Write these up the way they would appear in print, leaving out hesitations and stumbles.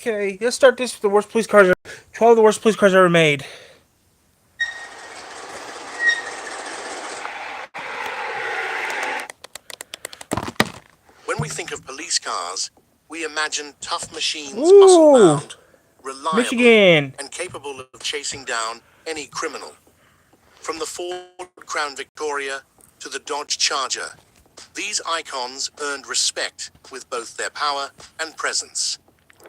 Okay, let's start this with the worst police cars. 12 of the worst police cars ever made. When we think of police cars, we imagine tough machines, Ooh, muscle-bound, reliable, Michigan. and capable of chasing down any criminal. From the Ford Crown Victoria to the Dodge Charger, these icons earned respect with both their power and presence.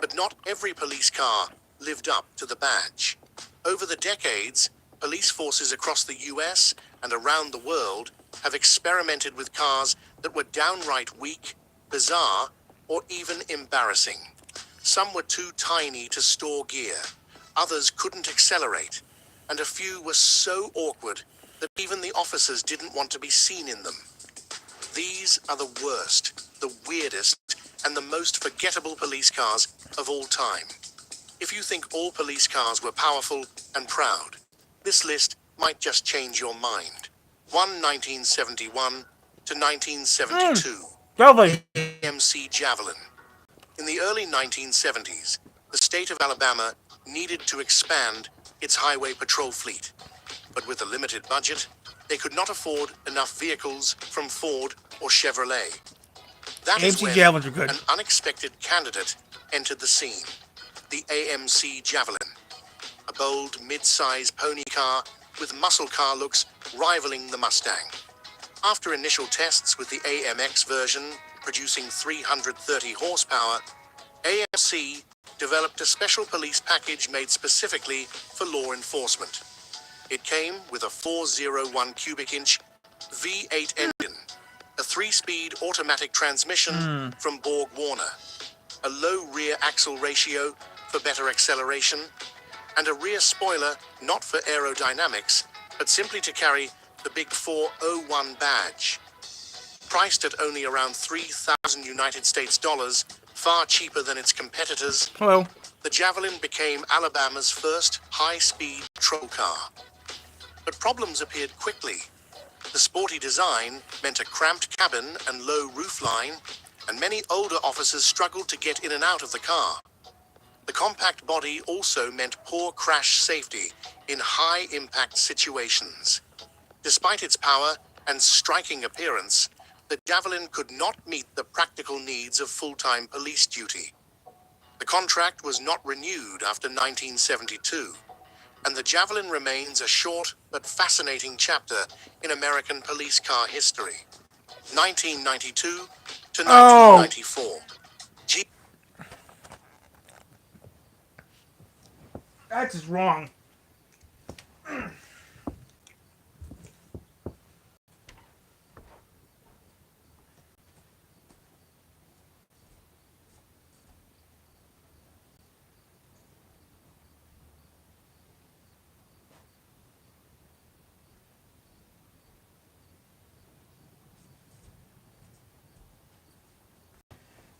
But not every police car lived up to the badge. Over the decades, police forces across the US and around the world have experimented with cars that were downright weak, bizarre, or even embarrassing. Some were too tiny to store gear, others couldn't accelerate, and a few were so awkward that even the officers didn't want to be seen in them. These are the worst, the weirdest, and the most forgettable police cars of all time. If you think all police cars were powerful and proud, this list might just change your mind. 1971 to 1972. Javelin. AMC Javelin. In the early 1970s, the state of Alabama needed to expand its highway patrol fleet. But with a limited budget, they could not afford enough vehicles from Ford or Chevrolet. That is AMC when Javelins are good. an unexpected candidate entered the scene. The AMC Javelin. A bold, mid-size pony car with muscle car looks rivaling the Mustang. After initial tests with the AMX version, producing 330 horsepower, AMC developed a special police package made specifically for law enforcement. It came with a 401 cubic inch V8 engine, a 3-speed automatic transmission from Borg Warner, a low rear axle ratio for better acceleration, and a rear spoiler not for aerodynamics, but simply to carry the big 401 badge. Priced at only around 3,000 United States dollars, far cheaper than its competitors, Hello. the Javelin became Alabama's first high-speed patrol car. But problems appeared quickly. The sporty design meant a cramped cabin and low roofline, and many older officers struggled to get in and out of the car. The compact body also meant poor crash safety in high-impact situations. Despite its power and striking appearance, the Javelin could not meet the practical needs of full-time police duty. The contract was not renewed after 1972, and the Javelin remains a short but fascinating chapter in American police car history. 1992 to 1994. That's just wrong.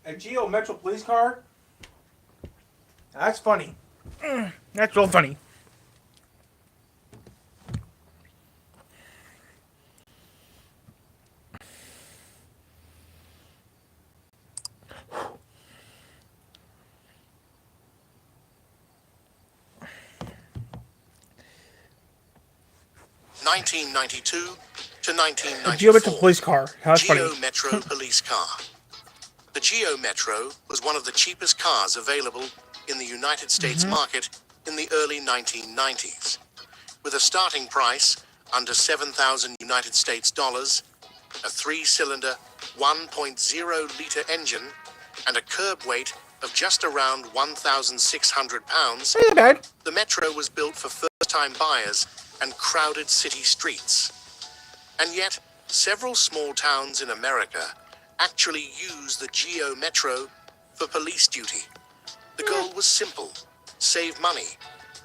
A Geo Metro police car? That's funny. That's real funny. (1992 to 1994). A Geo Metro police car. That's funny. Geo Metro police car. The Geo Metro was one of the cheapest cars available in the United States market in the early 1990s. With a starting price under 7,000 United States dollars, a 3-cylinder 1.0-liter engine, and a curb weight of just around 1,600 pounds, Ain't bad. the Metro was built for first-time buyers and crowded city streets. And yet, several small towns in America actually use the Geo Metro for police duty. The goal was simple: save money.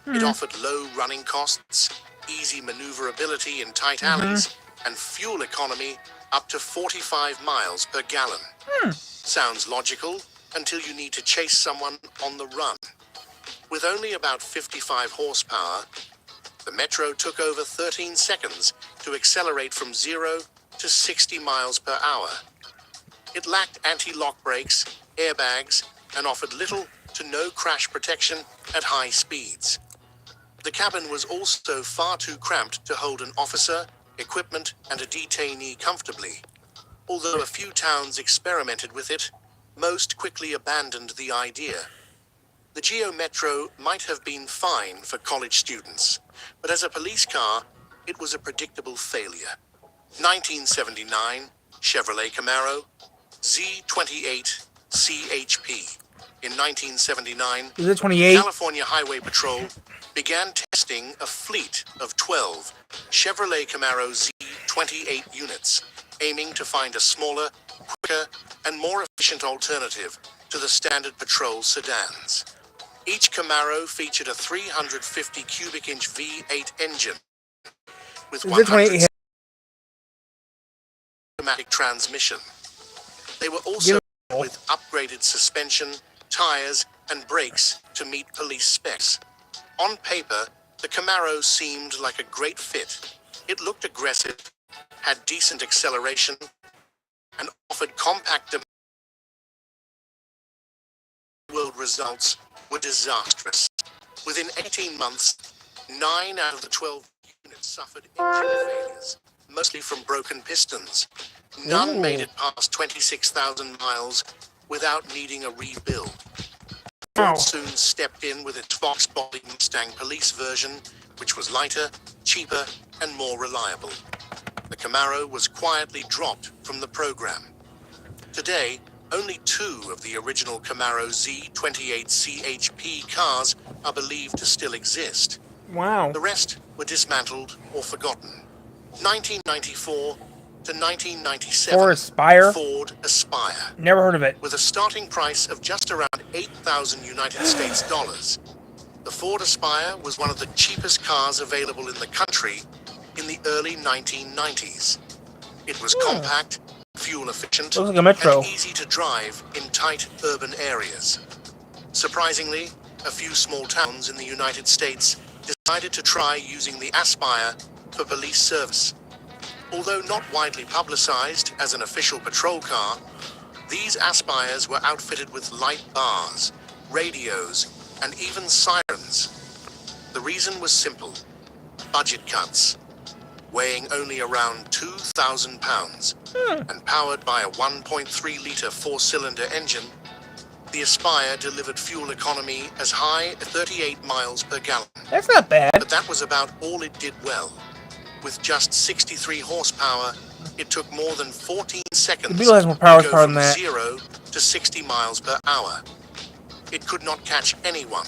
It offered low running costs, easy maneuverability in tight alleys, and fuel economy up to 45 miles per gallon. Sounds logical until you need to chase someone on the run. With only about 55 horsepower, the Metro took over 13 seconds to accelerate from 0 to 60 miles per hour. It lacked anti-lock brakes, airbags, and offered little to no crash protection at high speeds. The cabin was also far too cramped to hold an officer, equipment, and a detainee comfortably. Although a few towns experimented with it, most quickly abandoned the idea. The Geo Metro might have been fine for college students, but as a police car, it was a predictable failure. 1979, Chevrolet Camaro, Z28 CHP. In 1979, Is it 28? California Highway Patrol began testing a fleet of 12 Chevrolet Camaro Z28 units, aiming to find a smaller, quicker, and more efficient alternative to the standard patrol sedans. Each Camaro featured a 350 cubic inch V8 engine with 100 automatic transmission. They were also with upgraded suspension, tires, and brakes to meet police specs. On paper, the Camaro seemed like a great fit. It looked aggressive, had decent acceleration, and offered compact world results were disastrous. Within 18 months, 9 out of the 12 units suffered engine failures, mostly from broken pistons. None made it past 26,000 miles without needing a rebuild. Ford soon stepped in with its Fox body Mustang police version, which was lighter, cheaper, and more reliable. The Camaro was quietly dropped from the program. Today, only 2 of the original Camaro Z28 CHP cars are believed to still exist. Wow. The rest were dismantled or forgotten. 1994 to 1997. Ford Aspire? Ford Aspire. Never heard of it. With a starting price of just around 8,000 United States dollars, the Ford Aspire was one of the cheapest cars available in the country in the early 1990s. It was compact, fuel efficient, Looks like a Metro. and easy to drive in tight urban areas. Surprisingly, a few small towns in the United States decided to try using the Aspire for police service. Although not widely publicized as an official patrol car, these Aspires were outfitted with light bars, radios, and even sirens. The reason was simple: budget cuts. Weighing only around 2,000 pounds and powered by a 1.3-liter 4-cylinder engine, the Aspire delivered fuel economy as high as 38 miles per gallon. That's not bad. But that was about all it did well. With just 63 horsepower, it took more than 14 seconds The Beetle has more power to go than from that. 0 to 60 miles per hour. It could not catch anyone,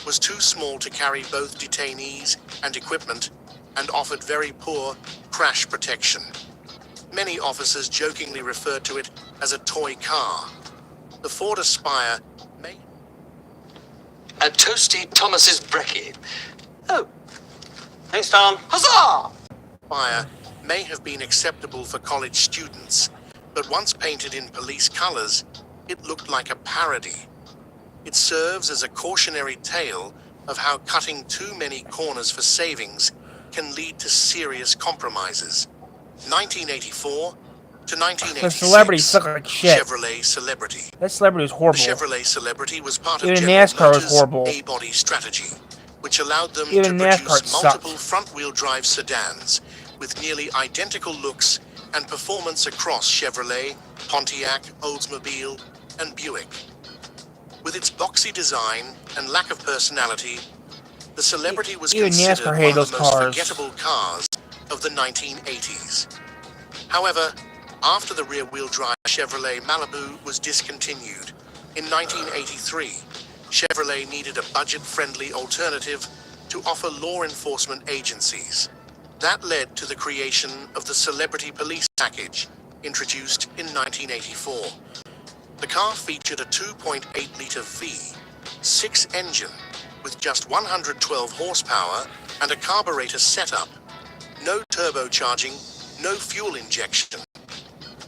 was too small to carry both detainees and equipment, and offered very poor crash protection. Many officers jokingly referred to it as a toy car. The Ford Aspire may... A toasty Thomas's brekkie. Oh. Thanks, Tom. Huzzah! Aspire may have been acceptable for college students, but once painted in police colors, it looked like a parody. It serves as a cautionary tale of how cutting too many corners for savings can lead to serious compromises. 1984 to 1986. The celebrity sucked like shit. Chevrolet Celebrity. That celebrity was horrible. The Chevrolet Celebrity was part of Even General NASCAR was Motors' horrible. A-body strategy, which allowed them Even to NASCAR produce sucked. multiple front-wheel drive sedans with nearly identical looks and performance across Chevrolet, Pontiac, Oldsmobile, and Buick. With its boxy design and lack of personality, the Celebrity was Even considered NASCAR one hated of the those most cars. forgettable cars of the 1980s. However, after the rear-wheel drive Chevrolet Malibu was discontinued in 1983, Chevrolet needed a budget-friendly alternative to offer law enforcement agencies. That led to the creation of the Celebrity Police Package, introduced in 1984. The car featured a 2.8-liter V6 engine with just 112 horsepower and a carburetor setup. No turbocharging, no fuel injection.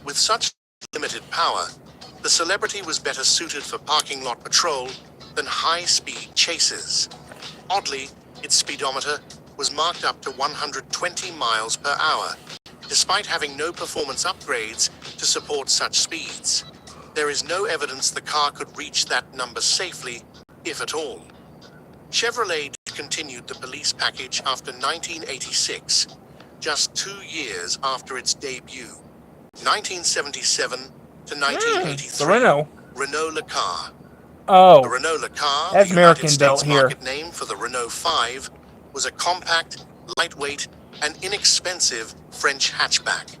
With such limited power, the Celebrity was better suited for parking lot patrol than high-speed chases. Oddly, its speedometer was marked up to 120 miles per hour, despite having no performance upgrades to support such speeds. There is no evidence the car could reach that number safely if at all. Chevrolet discontinued the police package after 1986, just 2 years after its debut. 1977 to 1983, the Renault Le Car. Oh, The Renault Le Car, that's the United American States built here. market name for the Renault 5, was a compact, lightweight, and inexpensive French hatchback.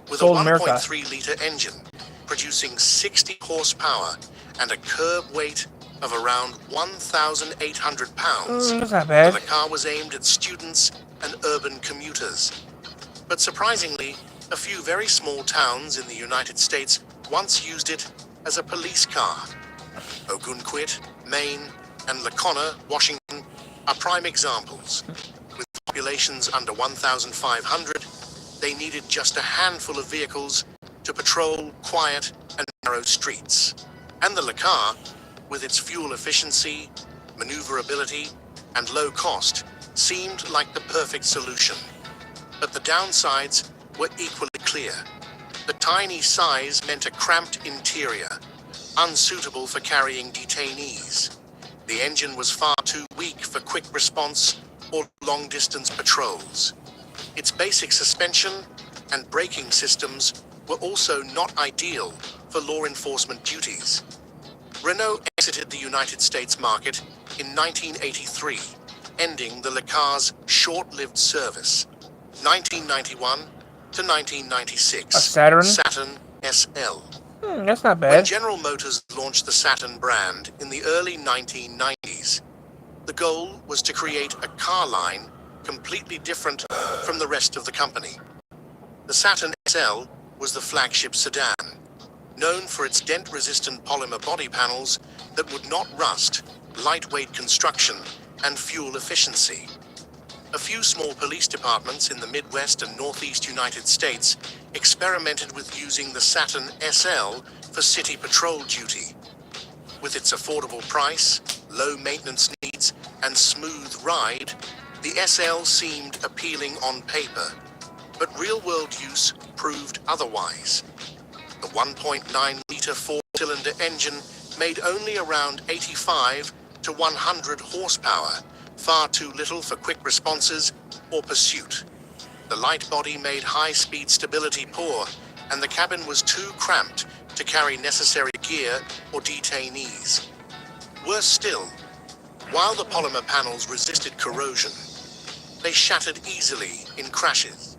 With Sold a in America. 1.3-liter engine, producing 60 horsepower and a curb weight of around 1,800 pounds, That's not the bad. car was aimed at students and urban commuters. But surprisingly, a few very small towns in the United States once used it as a police car. Ogunquit, Maine, and Lacona, Washington, are prime examples. With populations under 1,500, they needed just a handful of vehicles to patrol quiet and narrow streets. And the Le Car, with its fuel efficiency, maneuverability, and low cost, seemed like the perfect solution. But the downsides were equally clear. The tiny size meant a cramped interior, unsuitable for carrying detainees. The engine was far too weak for quick response or long-distance patrols. Its basic suspension and braking systems were also not ideal for law enforcement duties. Renault exited the United States market in 1983, ending the Le Car's short-lived service. 1991 to 1996. A Saturn? Saturn SL. That's not When bad. General Motors launched the Saturn brand in the early 1990s, the goal was to create a car line completely different from the rest of the company. The Saturn SL was the flagship sedan, known for its dent-resistant polymer body panels that would not rust, lightweight construction, and fuel efficiency. A few small police departments in the Midwest and Northeast United States experimented with using the Saturn SL for city patrol duty. With its affordable price, low maintenance needs, and smooth ride, the SL seemed appealing on paper, but real-world use proved otherwise. The 1.9-liter four-cylinder engine made only around 85 to 100 horsepower, far too little for quick responses or pursuit. The light body made high-speed stability poor, and the cabin was too cramped to carry necessary gear or detainees. Worse still, while the polymer panels resisted corrosion, they shattered easily in crashes.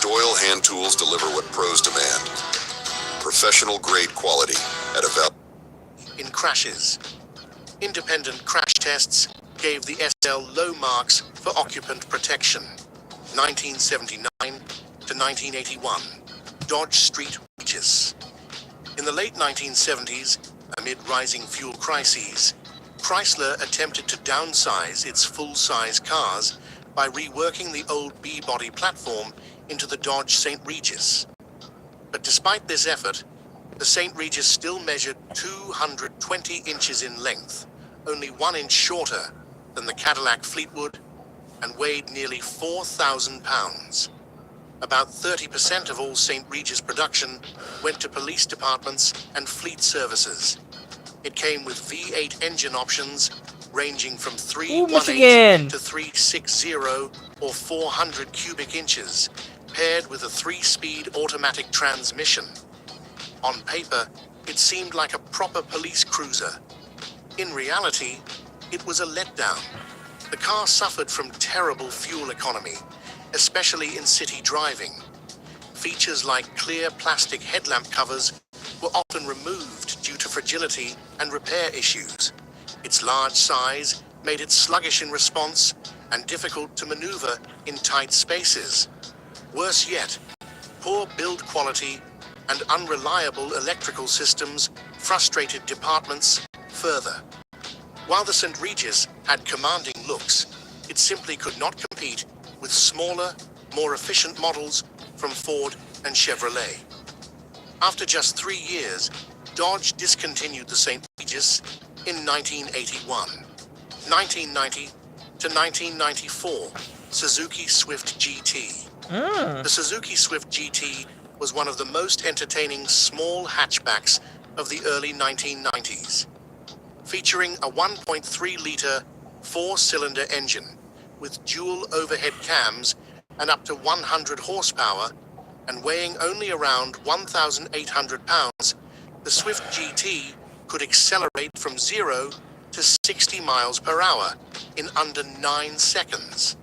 Doyle hand tools deliver what pros demand. Professional-grade quality at a value. In crashes, independent crash tests gave the SL low marks for occupant protection. 1979 to 1981, Dodge Street Regis. In the late 1970s, amid rising fuel crises, Chrysler attempted to downsize its full-size cars by reworking the old B-body platform into the Dodge St. Regis. But despite this effort, the St. Regis still measured 220 inches in length, only 1 inch shorter than the Cadillac Fleetwood, and weighed nearly 4,000 pounds. About 30% of all St. Regis production went to police departments and fleet services. It came with V8 engine options ranging from 318 to 360 or 400 cubic inches, paired with a 3-speed automatic transmission. On paper, it seemed like a proper police cruiser. In reality, it was a letdown. The car suffered from terrible fuel economy, especially in city driving. Features like clear plastic headlamp covers were often removed due to fragility and repair issues. Its large size made it sluggish in response and difficult to maneuver in tight spaces. Worse yet, poor build quality and unreliable electrical systems frustrated departments further. While the St. Regis had commanding looks, it simply could not compete with smaller, more efficient models from Ford and Chevrolet. After just 3 years, Dodge discontinued the St. Regis in 1981. 1990 to 1994, Suzuki Swift GT. The Suzuki Swift GT was one of the most entertaining small hatchbacks of the early 1990s. featuring a 1.3-liter four-cylinder engine with dual overhead cams and up to 100 horsepower, and weighing only around 1,800 pounds, the Swift GT could accelerate from 0 to 60 miles per hour in under 9 seconds.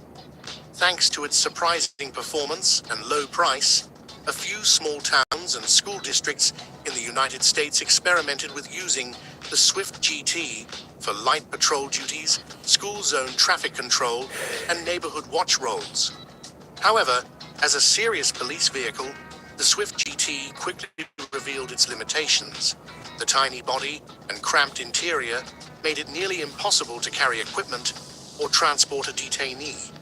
Thanks to its surprising performance and low price, a few small towns and school districts in the United States experimented with using the Swift GT for light patrol duties, school zone traffic control, and neighborhood watch roles. However, as a serious police vehicle, the Swift GT quickly revealed its limitations. The tiny body and cramped interior made it nearly impossible to carry equipment or transport a detainee.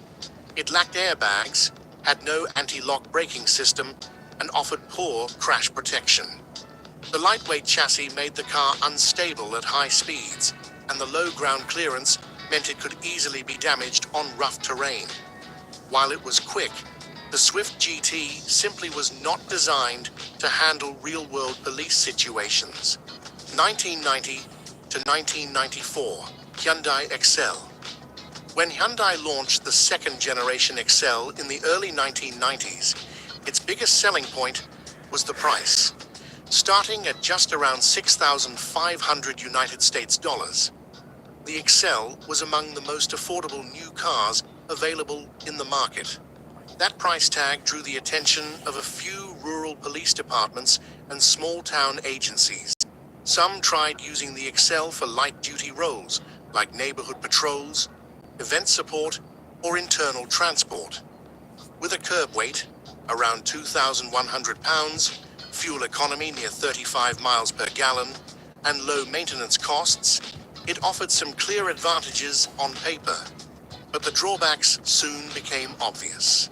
It lacked airbags, had no anti-lock braking system, and offered poor crash protection. The lightweight chassis made the car unstable at high speeds, and the low ground clearance meant it could easily be damaged on rough terrain. While it was quick, the Swift GT simply was not designed to handle real-world police situations. 1990 to 1994, Hyundai Excel. When Hyundai launched the second-generation Excel in the early 1990s, its biggest selling point was the price, starting at just around 6,500 United States dollars. The Excel was among the most affordable new cars available in the market. That price tag drew the attention of a few rural police departments and small-town agencies. Some tried using the Excel for light-duty roles, like neighborhood patrols, event support, or internal transport. With a curb weight, around 2,100 pounds, fuel economy near 35 miles per gallon, and low maintenance costs, it offered some clear advantages on paper. But the drawbacks soon became obvious.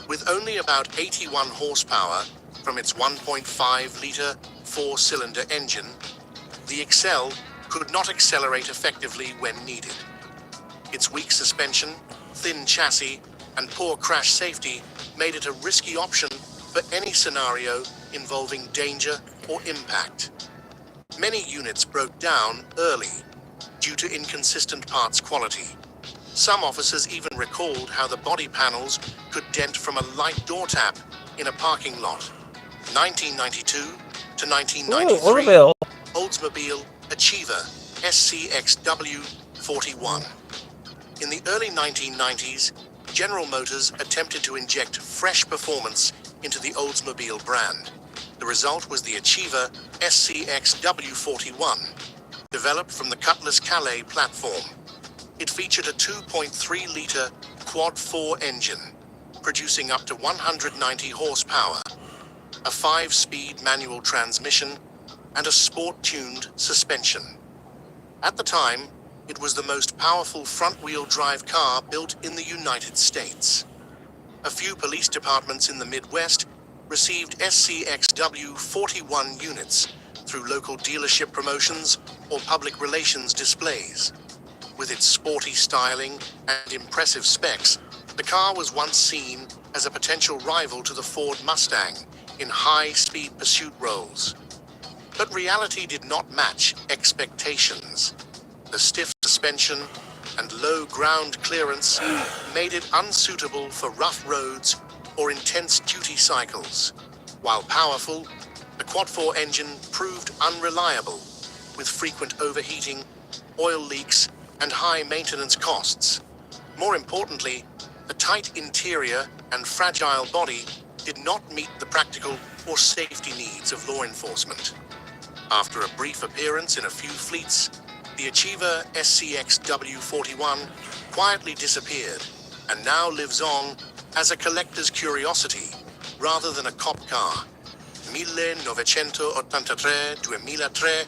With only about 81 horsepower from its 1.5-liter four-cylinder engine, the Excel could not accelerate effectively when needed. Its weak suspension, thin chassis, and poor crash safety made it a risky option for any scenario involving danger or impact. Many units broke down early due to inconsistent parts quality. Some officers even recalled how the body panels could dent from a light door tap in a parking lot. 1992 to 1993, Oldsmobile Achiever SCXW41. In the early 1990s, General Motors attempted to inject fresh performance into the Oldsmobile brand. The result was the Achiever SCXW41, developed from the Cutlass Calais platform. It featured a 2.3-liter quad-4 engine, producing up to 190 horsepower, a 5-speed manual transmission, and a sport-tuned suspension. At the time, it was the most powerful front-wheel drive car built in the United States. A few police departments in the Midwest received SCXW41 units through local dealership promotions or public relations displays. With its sporty styling and impressive specs, the car was once seen as a potential rival to the Ford Mustang in high-speed pursuit roles. But reality did not match expectations. The stiff suspension and low ground clearance made it unsuitable for rough roads or intense duty cycles. While powerful, the quad-4 engine proved unreliable, with frequent overheating, oil leaks, and high maintenance costs. More importantly, the tight interior and fragile body did not meet the practical or safety needs of law enforcement. After a brief appearance in a few fleets, the Achiever SCXW41 quietly disappeared and now lives on as a collector's curiosity rather than a cop car. 1983-2003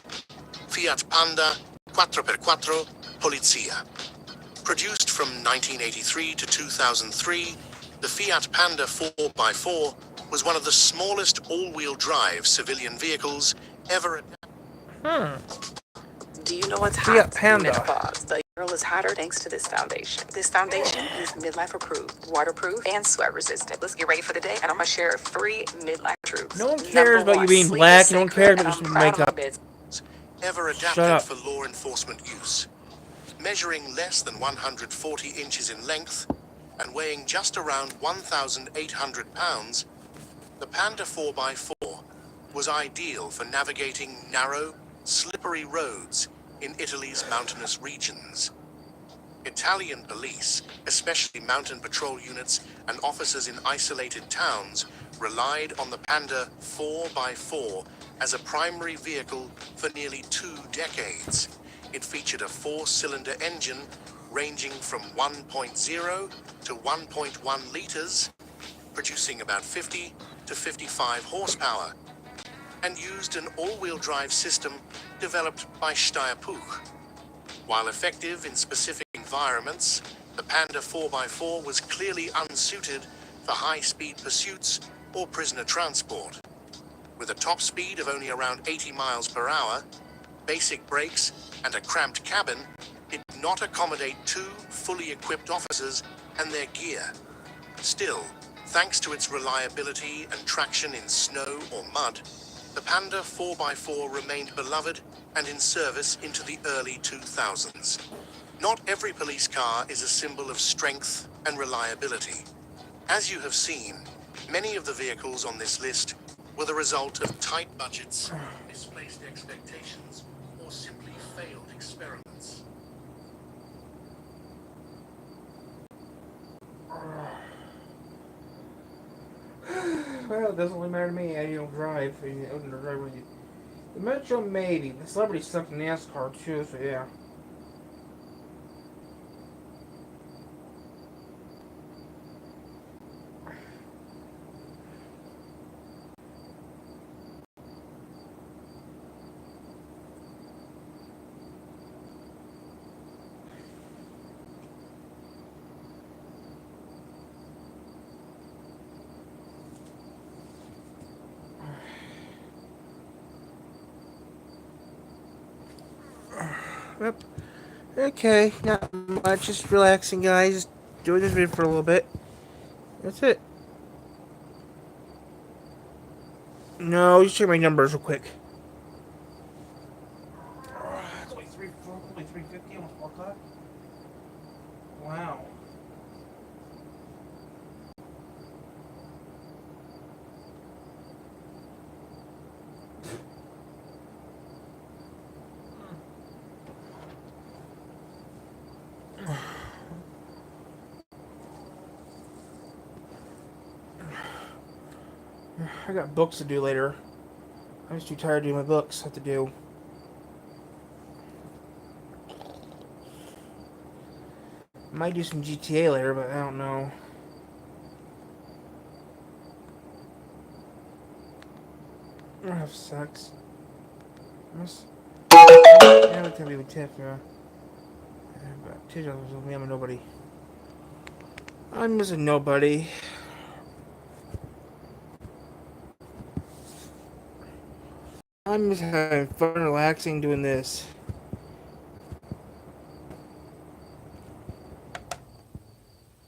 Fiat Panda 4x4 Polizia. Produced from 1983 to 2003, the Fiat Panda 4x4 was one of the smallest all-wheel drive civilian vehicles ever. Do you know what's hot? Fiat Panda. Menopause. The girl is hotter thanks to this foundation. This foundation is midlife approved, waterproof, and sweat resistant. Let's get ready for the day, and I'm gonna share 3 midlife truths. No one cares about you being black. No one cares about your makeup. ever Shut adapted up. for law enforcement use. Measuring less than 140 inches in length and weighing just around 1,800 pounds, the Panda 4x4 was ideal for navigating narrow, slippery roads in Italy's mountainous regions. Italian police, especially mountain patrol units and officers in isolated towns, relied on the Panda 4x4 as a primary vehicle for nearly 2 decades. It featured a 4-cylinder engine ranging from 1.0 to 1.1 liters, producing about 50 to 55 horsepower, and used an all-wheel drive system developed by Steyr-Puch. While effective in specific environments, the Panda 4x4 was clearly unsuited for high-speed pursuits or prisoner transport. With a top speed of only around 80 miles per hour, basic brakes, and a cramped cabin, it did not accommodate 2 fully equipped officers and their gear. Still, thanks to its reliability and traction in snow or mud, the Panda 4x4 remained beloved and in service into the early 2000s. Not every police car is a symbol of strength and reliability. As you have seen, many of the vehicles on this list were the result of tight budgets, misplaced expectations, or simply failed experiments. Well, it doesn't really matter to me. I don't drive. I don't drive with you. The Metro, maybe. The celebrity stuff in NASCAR, too, so yeah. Yep. Okay, not much. Just relaxing, guys. Just doing this video for a little bit. That's it. No, just check my numbers real quick. It's only 350, almost 4 o'clock. Wow. I got books to do later. I'm just too tired to do my books. I have to do. Might do some GTA later, but I don't know. That sucks. Yeah, we can be with Tiff, yeah. But $2 me, I'm a nobody. I'm just a nobody. I'm just having fun, relaxing, doing this.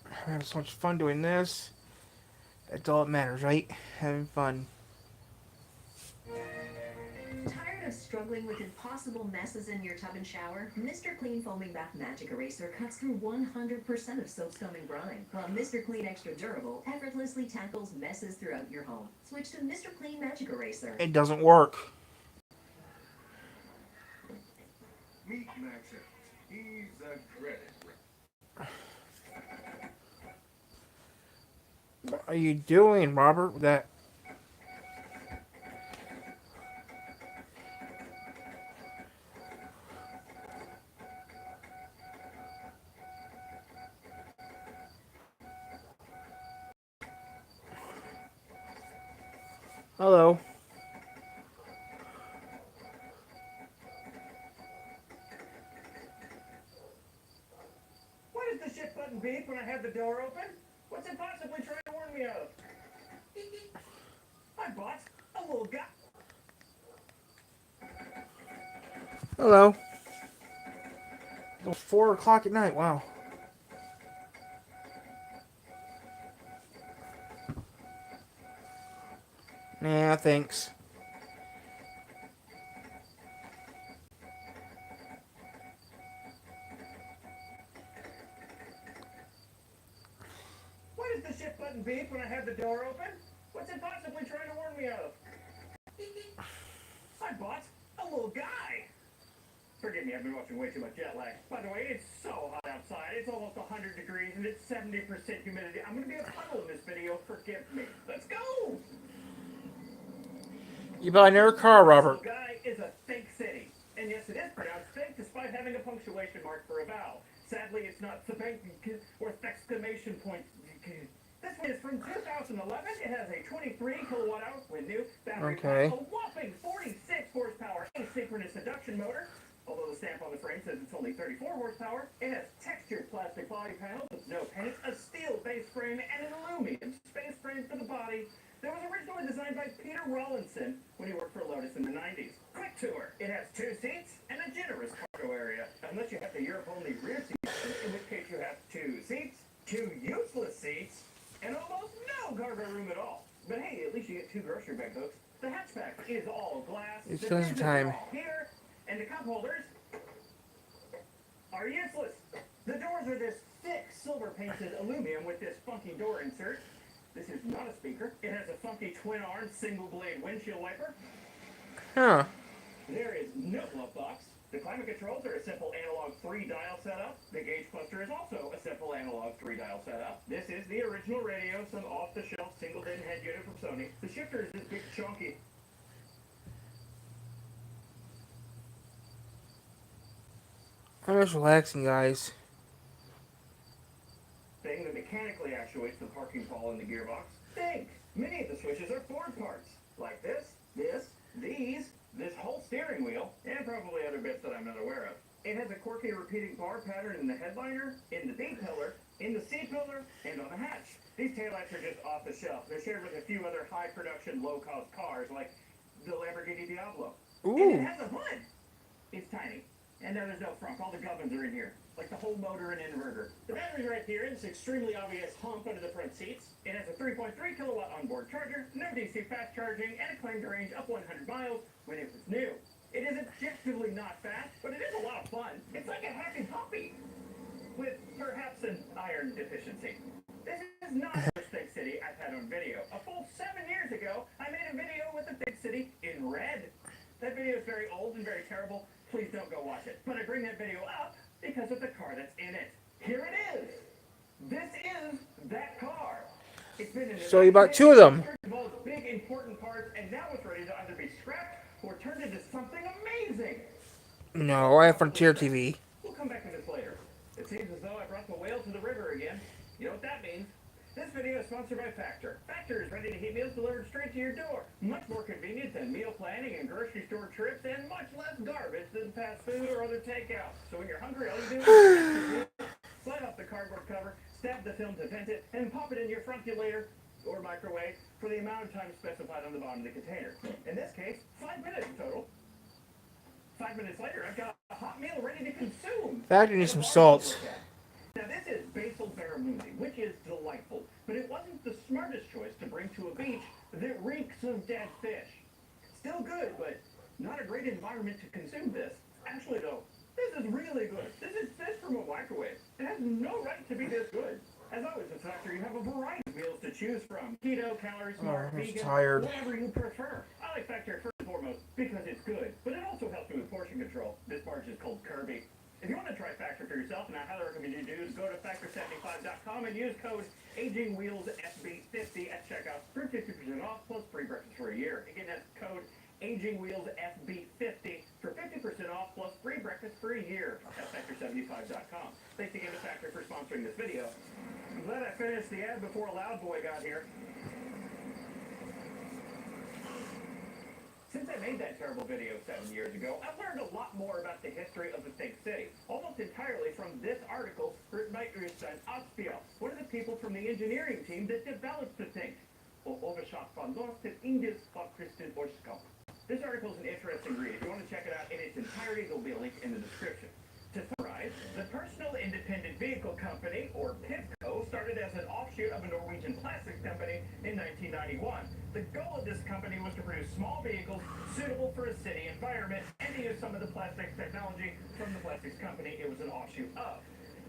I'm having so much fun doing this. That's all that matters, right? Having fun. Tired of struggling with impossible messes in your tub and shower? Mr. Clean Foaming Bath Magic Eraser cuts through 100% of soap, scum, and grime, while Mr. Clean Extra Durable effortlessly tackles messes throughout your home. Switch to Mr. Clean Magic Eraser. It doesn't work. Meet Maxim. He's a credit. What are you doing, Robert? With that. Hello. What does the shit button beep when I have the door open? What's it possibly trying to warn me of? Hi, boss. A little guy. Hello. It's 4 o'clock at night. Wow. Nah, thanks. the ship button beep when I have the door open? What's it possibly trying to warn me of? Hi, boss. A little guy. Forgive me, I've been watching way too much jet lag. By the way, it's so hot outside. It's almost 100 degrees and it's 70% humidity. I'm gonna be a puddle in this video. Forgive me. Let's go! You buy another car, Robert. This guy is a fake city. And yes, it is pronounced fake despite having a punctuation mark for a vowel. Sadly, it's not spank or exclamation point. This one is from 2011. It has a 23 kilowatt hour wind new battery pack, a whopping 46 horsepower asynchronous induction motor. Although the stamp on the frame says it's only 34 horsepower, it has textured plastic body panels with no paint, a steel base frame, and an aluminum space frame for the body that was originally designed by Peter Rawlinson when he worked for Lotus in the 90s. Quick tour. It has 2 seats and a generous cargo area, unless you have the Europe-only rear seat, in which case you have 2 seats, 2 useless seats, and almost no cargo room at all. But hey, at least you get 2 grocery bag hooks. The hatchback is all glass. It's still some time. Here, and the cup holders are useless. The doors are this thick silver-painted aluminum with this funky door insert. This is not a speaker. It has a funky twin-arm single-blade windshield wiper. Huh. There is no glove box. The climate controls are a simple analog 3-dial setup. The gauge cluster is also a simple analog 3-dial setup. This is the original radio, some off-the-shelf single-din head unit from Sony. The shifter is this big chunky. I'm just relaxing, guys. Thing that mechanically actuates the parking pole in the gearbox. Think! Many of the switches are Ford parts. Like this, these, this whole steering wheel, and probably other bits that I'm not aware of. It has a quirky repeating bar pattern in the headliner, in the B pillar, in the C pillar, and on the hatch. These taillights are just off the shelf. They're shared with a few other high production, low cost cars like the Lamborghini Diablo. Ooh. And it has a hood. It's tiny. And now there's no frunk. All the gubbins are in here. Like the whole motor and inverter. The battery's right here in this extremely obvious hump under the front seats. It has a 3.3 kilowatt onboard charger, no DC fast charging, and a claimed range up 100 miles when it was new. It is objectively not fast, but it is a lot of fun. It's like a happy puppy, with perhaps an iron deficiency. This is not the first Thick City I've had on video. A full 7 years ago, I made a video with the Thick City in red. That video is very old and very terrible. Please don't go watch it. But I bring that video up because of the car that's in it. Here it is. This is that car. It's been in So you bought 2 of them. Big important parts, and now it's ready to either be scrapped or turned into something amazing. No, I have Frontier TV. We'll come back to this later. It seems as though I brought the whale to the river again. You know what that means? This video is sponsored by Factor. Factor is ready-to-heat meals delivered straight to your door. Much more convenient than meal planning and grocery store trips, and much less garbage than fast food or other takeout. So when you're hungry, all you do is slide off the cardboard cover, stab the film to vent it, and pop it in your frunculator or microwave for the amount of time specified on the bottom of the container. In this case, 5 minutes total. 5 minutes later, I've got a hot meal ready to consume. Factor needs some salt. Now this is basil barramundi, which is delightful, but it wasn't the smartest choice to bring to a beach that reeks of dead fish. Still good, but not a great environment to consume this. Actually though, this is really good. This is fish from a microwave. It has no right to be this good. As always with Factor, you have a variety of meals to choose from. Keto, calorie smart, I'm vegan, tired. whatever you prefer. I like Factor first and foremost because it's good, but it also helps me with portion control. This barge is called Kirby. If you want to try Factor for yourself, and I highly recommend you do, is go to Factor75.com and use code AGINGWHEELSFB at checkout for 50% off plus free breakfast for a year. Again, that's code AGINGWHEELSFB50 for 50% off plus free breakfast for a year at Factor75.com. Thanks again to Factor for sponsoring this video. I'm glad I finished the ad before a loud boy got here. Since I made that terrible video 7 years ago, I've learned a lot more about the history of the Think City, almost entirely from this article written by Øystein Spira, one of the people from the engineering team that developed the Think. Overshot von North to English by Kristen Orskop. This article is an interesting read. If you want to check it out in its entirety, there'll be a link in the description. To summarize, the Personal Independent Vehicle Company, or PIVCO, started as an offshoot of a Norwegian plastics company in 1991. The goal of this company was to produce small vehicles suitable for a city environment and to use some of the plastics technology from the plastics company it was an offshoot of.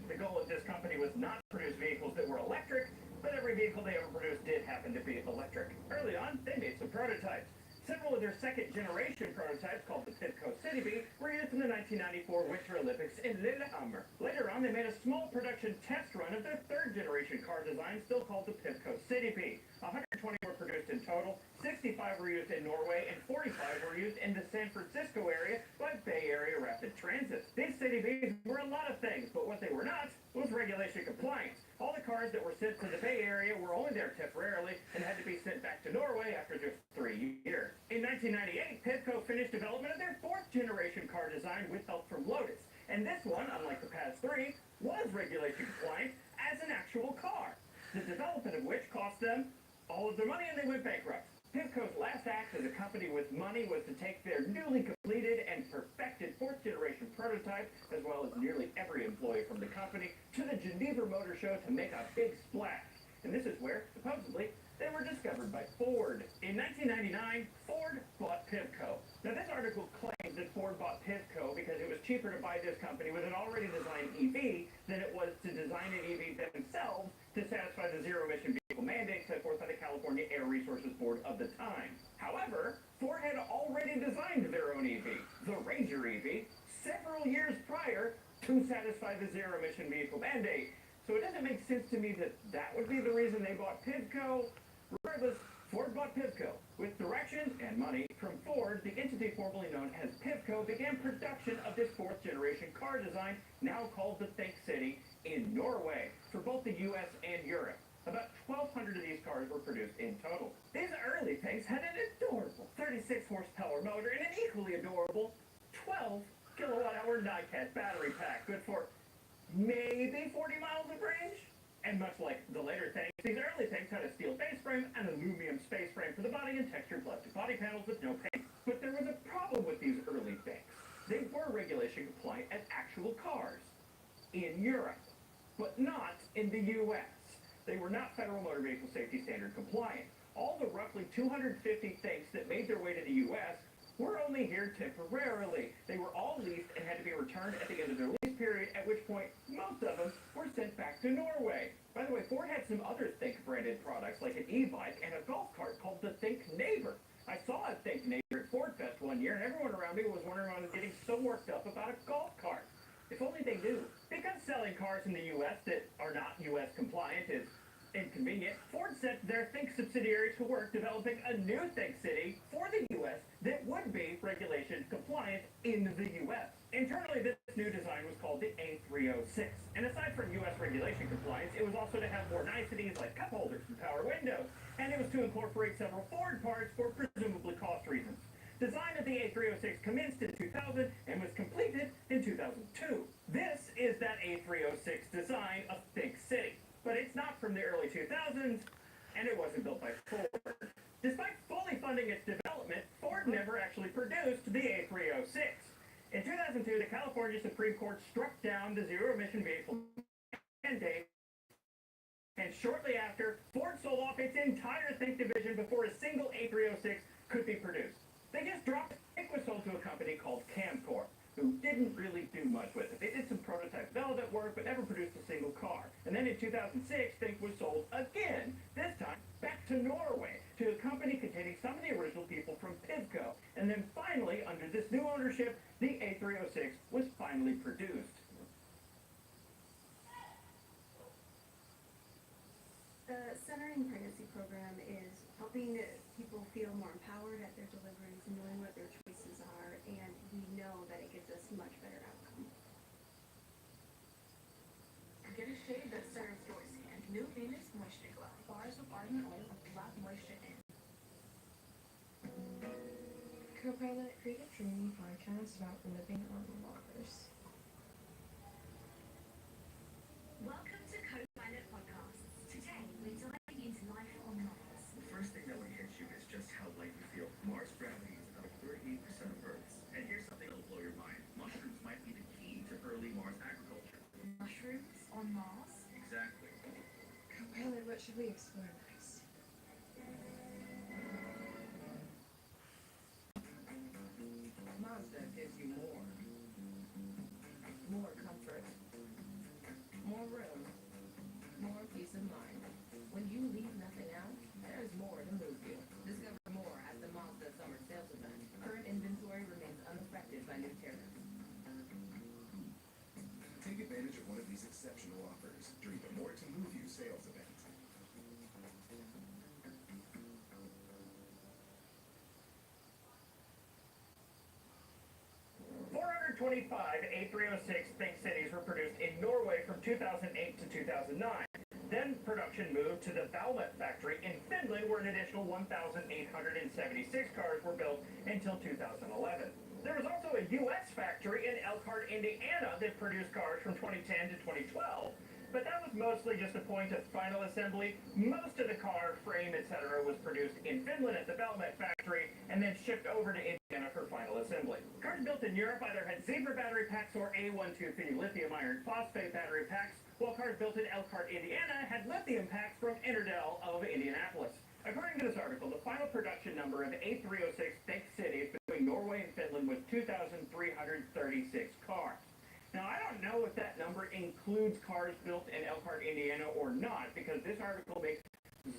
The goal of this company was not to produce vehicles that were electric, But every vehicle they ever produced did happen to be electric. Early on, they made some prototypes. Several of their second-generation prototypes, called the Pivco City Bee, were used in the 1994 Winter Olympics in Lillehammer. Later on, they made a small production test run of their third-generation car design, still called the Pivco City Bee. 120 were produced in total, 65 were used in Norway, and 45 were used in the San Francisco area by Bay Area Rapid Transit. These City Bees were a lot of things, but what they were not was regulation compliant. All the cars that were sent to the Bay Area were only there temporarily and had to be sent back to Norway after just 3 years. In 1998, Pivco finished development of their fourth-generation car design with help from Lotus. And this one, unlike the past three, was regulation compliant as an actual car. The development of which cost them all of their money and they went bankrupt. Pivco's last act as a company with money was to take their newly completed and perfected fourth-generation prototype, as well as nearly every employee from the company, to the Geneva Motor Show to make a big splash. And this is where, supposedly, they were discovered by Ford. In 1999, Ford bought Pivco. Now, this article claims that Ford bought Pivco because it was cheaper to buy this company with an already designed EV than it was to design an EV themselves to satisfy the zero-emission vehicle mandate set forth by the California Air Resources Board of the time. However, Ford had already designed their own EV, the Ranger EV, several years prior to satisfy the zero-emission vehicle mandate. So it doesn't make sense to me that that would be the reason they bought Pivco. Regardless, Ford bought Pivco. With direction and money from Ford, the entity formerly known as Pivco began production of this fourth-generation car design, now called the Think City, in Norway, for both the U.S. and Europe. About 1,200 of these cars were produced in total. These early things had an adorable 36-horsepower motor and an equally adorable 12-kilowatt-hour NiCad battery pack, good for maybe 40 miles of range. And much like the later tanks, these early tanks had a steel base frame and aluminum space frame for the body and textured plastic body panels with no paint. But there was a problem with these early tanks. They were regulation compliant as actual cars in Europe, but not in the U.S. They were not Federal Motor Vehicle Safety Standard compliant. All the roughly 250 tanks that made their way to the U.S. were only here temporarily. They were all leased and had to be returned at the end of their lease period, at which point most of them were sent back to Norway. By the way, Ford had some other Think branded products like an e-bike and a golf cart called the Think Neighbor. I saw a Think Neighbor at Ford Fest one year, and everyone around me was wondering why I was getting so worked up about a golf cart. If only they knew. Because selling cars in the U.S. that are not U.S. compliant is inconvenient, Ford set their Think subsidiary to work developing a new Think City for the U.S. that would be regulation compliant in the U.S. Internally, this new design was called the A306. And aside from U.S. regulation compliance, it was also to have more niceties like cup holders and power windows. And it was to incorporate several Ford parts for presumably cost reasons. Design of the A306 commenced in 2000 and was completed in 2002. This is that A306 design of Think City. But it's not from the early 2000s, and it wasn't built by Ford. Despite fully funding its development, Ford never actually produced the A306. In 2002, the California Supreme Court struck down the zero-emission vehicle mandate, and shortly after, Ford sold off its entire Think division before a single A306 could be produced. They just dropped it. Think was sold to a company called Camcor, who didn't really do much with it. They did some prototype development work, but never produced a single car. And then in 2006, Think was sold again, this time back to Norway, to a company containing some of the original people from Pivco. And then finally, under this new ownership, the A306 was finally produced. The Centering Pregnancy Program is helping people feel more empowered at their deliveries, knowing what their choices are, and we know that it gives us much better outcome. Get a shade that serves your skin. New Venus Moisture Glow. Bars of argan oil with black moisture in. Co-pilot, create a training podcast about living on Mars. Welcome to Co-Pilot Podcast. Today, we're diving into life on Mars. The first thing that would hit you is just how light you feel. Mars gravity is about 38% of Earth's. And here's something that'll blow your mind. Mushrooms might be the key to early Mars agriculture. Mushrooms on Mars? Exactly. Co-pilot, what should we explore next? Mazda gives you more. More comfort. More room. More peace of mind. When you leave nothing out, there's more to move you. Discover more at the Mazda Summer Sales Event. Current inventory remains unaffected by new tariffs. Take advantage of one of these exceptional offers during the More to Move You sales event. 425 A306 Think Cities were produced in Norway from 2008 to 2009. Then production moved to the Valmet factory in Finland, where an additional 1,876 cars were built until 2011. There was also a U.S. factory in Elkhart, Indiana that produced cars from 2010 to 2012, but that was mostly just a point of final assembly. Most of the car, frame, etc. was produced in Finland at the Valmet factory and then shipped over to Indiana for final assembly. Cars built in Europe either had Spira battery packs or A123 lithium iron phosphate battery packs, while cars built in Elkhart, Indiana had lithium packs from Interdel of Indianapolis. According to this article, the final production number of A306 Think Cities between Norway and Finland was 2,336 cars. Now, I don't know if that number includes cars built in Elkhart, Indiana or not, because this article makes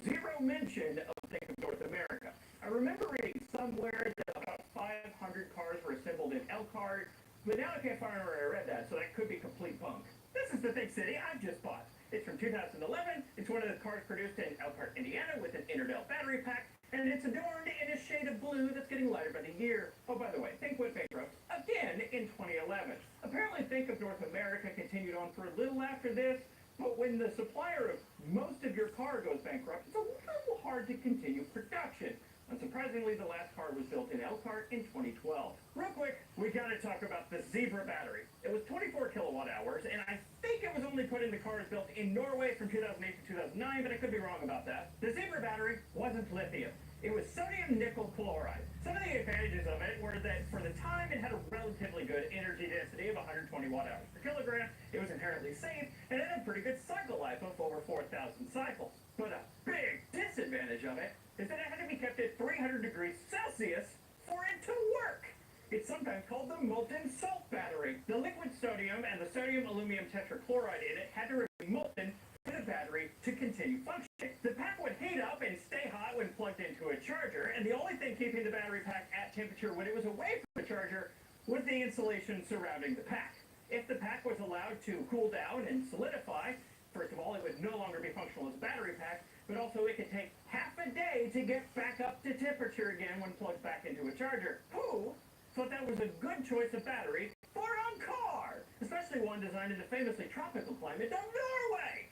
zero mention of Think of North America. I remember reading somewhere that about 500 cars were assembled in Elkhart, but now I can't find where I read that, so that could be complete bunk. This is the Think City I've just bought. It's from 2011. It's one of the cars produced in Elkhart, Indiana with an Interdel battery pack, and it's adorned in a shade of blue that's getting lighter by the year. Oh, by the way, Think went bankrupt again in 2011. Apparently, Think of North America continued on for a little after this, but when the supplier of most of your car goes bankrupt, it's a little hard to continue production. Unsurprisingly, the last car was built in Elkhart in 2012. Real quick, we gotta talk about the Zebra battery. It was 24 kilowatt hours, and I think it was only put in the cars built in Norway from 2008 to 2009, but I could be wrong about that. The Zebra battery wasn't lithium. It was sodium nickel chloride. Some of the advantages of it were that for the time it had a relatively good energy density of 120 watt hours per kilogram, it was inherently safe, and it had a pretty good cycle life of over 4,000 cycles. But a big disadvantage of it is that it had to be kept at 300 degrees Celsius for it to work. It's sometimes called the molten salt battery. The liquid sodium and the sodium aluminum tetrachloride in it had to remain molten for the battery to continue functioning. The pack would heat up and stay hot when plugged into a charger, and the only thing keeping the battery pack at temperature when it was away from the charger was the insulation surrounding the pack. If the pack was allowed to cool down and solidify, first of all, it would no longer be functional as a battery pack, but also it could take half a day to get back up to temperature again when plugged back into a charger. Who thought that was a good choice of battery for a car, especially one designed in the famously tropical climate of Norway?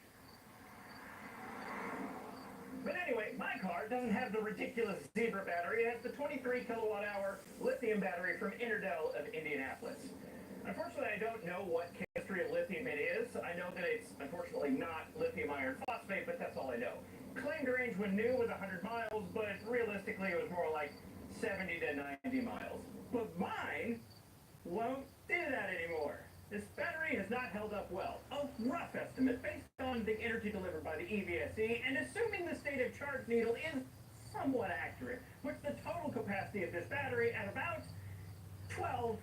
But anyway, my car doesn't have the ridiculous Zebra battery. It has the 23 kilowatt hour lithium battery from Interdel of Indianapolis. Unfortunately, I don't know what chemistry of lithium it is. I know that it's unfortunately not lithium iron phosphate, but that's all I know. Claimed range when new was 100 miles, but realistically it was more like 70 to 90 miles. But mine won't do that anymore. This battery has not held up well. A rough estimate based on the energy delivered by the EVSE and assuming the state of charge needle is somewhat accurate, puts the total capacity of this battery at about 12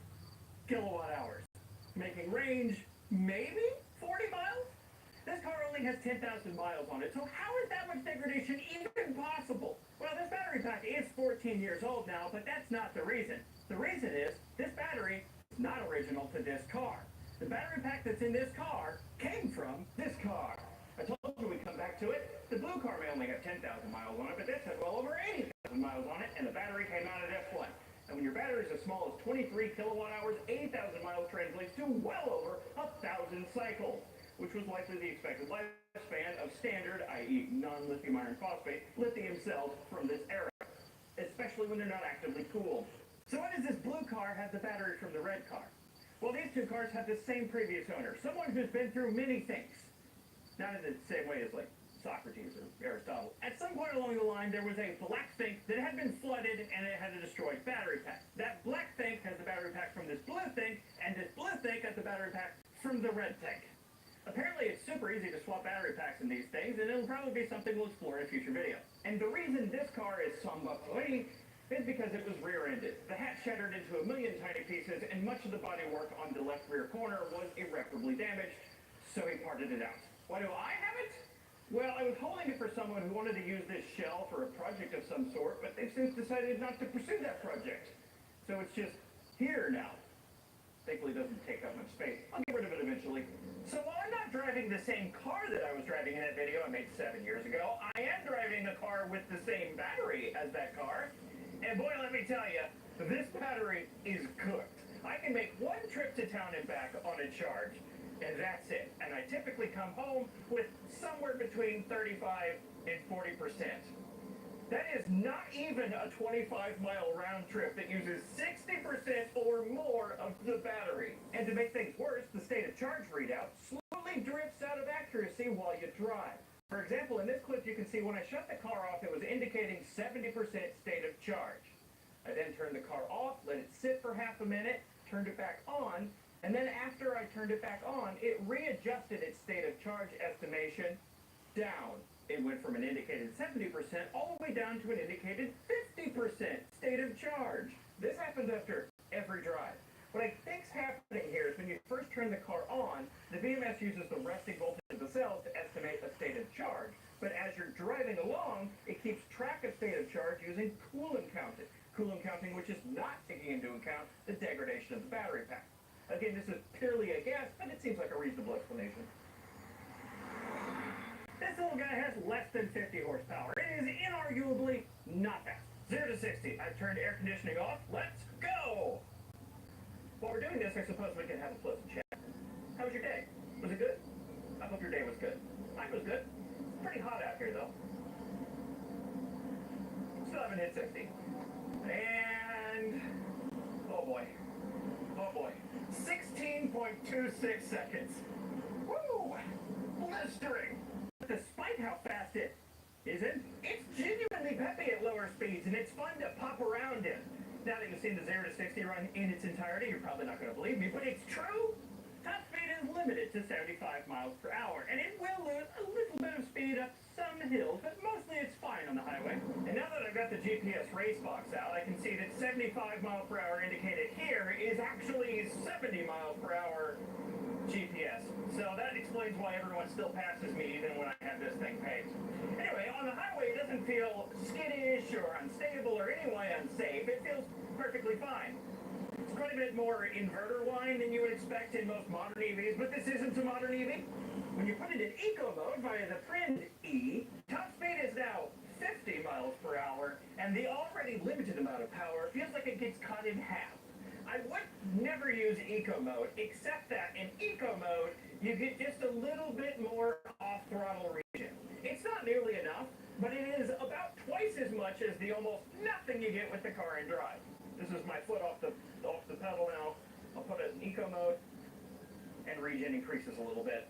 kilowatt hours, making range maybe 40 miles? This car only has 10,000 miles on it, so how is that much degradation even possible? Well, this battery pack is 14 years old now, but that's not the reason. The reason is this battery is not original to this car. The battery pack that's in this car came from this car. I told you we'd come back to it. The blue car may only have 10,000 miles on it, but this has well over 80,000 miles on it, and the battery came out of this one. And when your battery is as small as 23 kilowatt hours, 80,000 miles translates to well over 1,000 cycles, which was likely the expected lifespan of standard, i.e. non-lithium iron phosphate, lithium cells from this era, especially when they're not actively cooled. So why does this blue car have the battery from the red car? Well, these two cars have the same previous owner, someone who's been through many things. Not in the same way as, like, Socrates or Aristotle. At some point along the line, there was a black think that had been flooded and it had a destroyed battery pack. That black think has the battery pack from this blue think, and this blue think has the battery pack from the red think. Apparently, it's super easy to swap battery packs in these things, and it'll probably be something we'll explore in a future video. And the reason this car is somewhat funny is because it was rear-ended. The hatch shattered into a million tiny pieces, and much of the bodywork on the left rear corner was irreparably damaged, so he parted it out. Why do I have it? Well, I was holding it for someone who wanted to use this shell for a project of some sort, but they've since decided not to pursue that project. So it's just here now. Thankfully, it doesn't take up much space. I'll get rid of it eventually. So while I'm not driving the same car that I was driving in that video I made 7 years ago, I am driving a car with the same battery as that car. And boy, let me tell you, this battery is cooked. I can make one trip to town and back on a charge, and that's it. And I typically come home with somewhere between 35 and 40%. That is not even a 25-mile round trip that uses 60% or more of the battery. And to make things worse, the state of charge readout slowly drifts out of accuracy while you drive. For example, in this clip you can see when I shut the car off, it was indicating 70% state of charge. I then turned the car off, let it sit for half a minute, turned it back on, and then after I turned it back on, it readjusted its state of charge estimation down. It went from an indicated 70% all the way down to an indicated 50% state of charge. This happens after every drive. What I think's happening here is when you first turn the car on, the BMS uses the resting voltage of the cells to estimate a state of charge. But as you're driving along, it keeps track of state of charge using coolant counting. Coolant counting which is not taking into account the degradation of the battery pack. Again, this is purely a guess, but it seems like a reasonable explanation. This little guy has less than 50 horsepower. It is inarguably not fast. 0 to 60. I've turned air conditioning off. Let's go! While we're doing this, I suppose we can have a pleasant chat. How was your day? Was it good? I hope your day was good. Mine was good. It's pretty hot out here, though. Still haven't hit 60. And... oh boy. Oh boy. 16.26 seconds. Woo! Blistering! Despite how fast it isn't, it's genuinely peppy at lower speeds, and it's fun to pop around in. Now that you've seen the 0 to 60 run in its entirety, you're probably not going to believe me, but it's true. Top speed is limited to 75 miles per hour, and it will lose a little bit of speed up some hills, but mostly it's fine on the highway. And now that I've got the GPS race box out, I can see that 75 miles per hour indicated here is actually 70 miles per hour GPS. So that explains why everyone still passes me even when I have this thing paved. Anyway, on the highway it doesn't feel skittish or unstable or any way unsafe. It feels perfectly fine. It's quite a bit more inverter whine than you would expect in most modern EVs, but this isn't a modern EV. When you put it in eco mode via the Friend E, top speed is now 50 miles per hour, and the already limited amount of power feels like it gets cut in half. I would never use eco mode, except that in eco mode, you get just a little bit more off-throttle region. It's not nearly enough, but it is about twice as much as the almost nothing you get with the car and drive. This is my foot off the pedal now. I'll put it in eco mode, and region increases a little bit.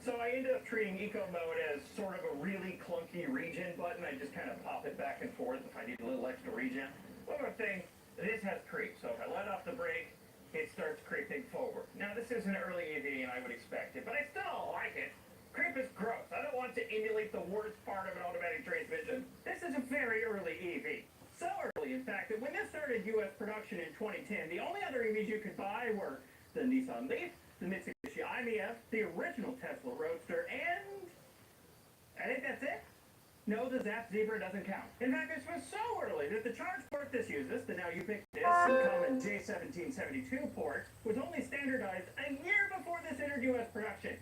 So I ended up treating eco mode as sort of a really clunky region button. I just kind of pop it back and forth if I need a little extra region. One more thing. This has creep, so if I let off the brake, it starts creeping forward. Now, this is an early EV, and I would expect it, but I still don't like it. Creep is gross. I don't want to emulate the worst part of an automatic transmission. This is a very early EV. So early, in fact, that when this started U.S. production in 2010, the only other EVs you could buy were the Nissan Leaf, the Mitsubishi i-MiEV, the original Tesla Roadster, and I think that's it. No, the Zap Zebra doesn't count. In fact, this was so early that the charge port this uses, the now ubiquitous and common J1772 port, was only standardized a year before this entered U.S. production.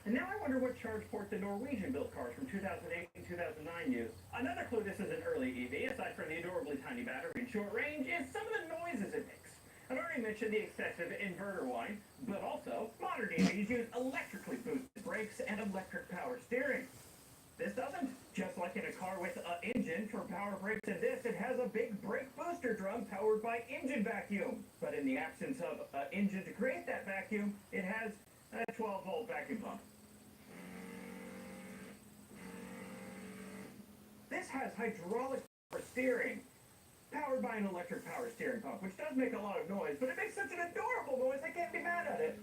And now I wonder what charge port the Norwegian-built cars from 2008 and 2009 used. Another clue this is an early EV, aside from the adorably tiny battery and short range, is some of the noises it makes. I've already mentioned the excessive inverter whine, but also modern EVs use electrically boosted brakes and electric power steering. This doesn't. Just like in a car with an engine for power brakes and this, it has a big brake booster drum powered by engine vacuum. But in the absence of an engine to create that vacuum, it has a 12-volt vacuum pump. This has hydraulic power steering, powered by an electric power steering pump, which does make a lot of noise, but it makes such an adorable noise I can't be mad at it.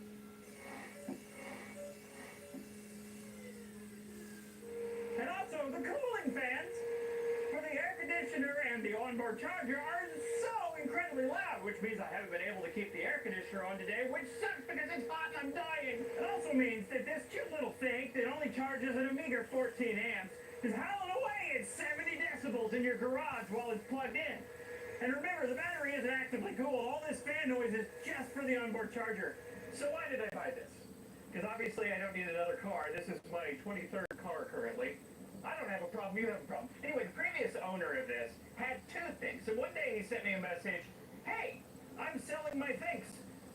And also, the cooling fans for the air conditioner and the onboard charger are so incredibly really loud, which means I haven't been able to keep the air conditioner on today, which sucks because it's hot and I'm dying. It also means that this cute little thing that only charges at a meager 14 amps is howling away at 70 decibels in your garage while it's plugged in. And remember, the battery isn't actively cooled. All this fan noise is just for the onboard charger. So why did I buy this? Because obviously I don't need another car. This is my 23rd car currently. I don't have a problem, you have a problem. Anyway, the previous owner of this had two things. So one day he sent me a message, hey, I'm selling my things.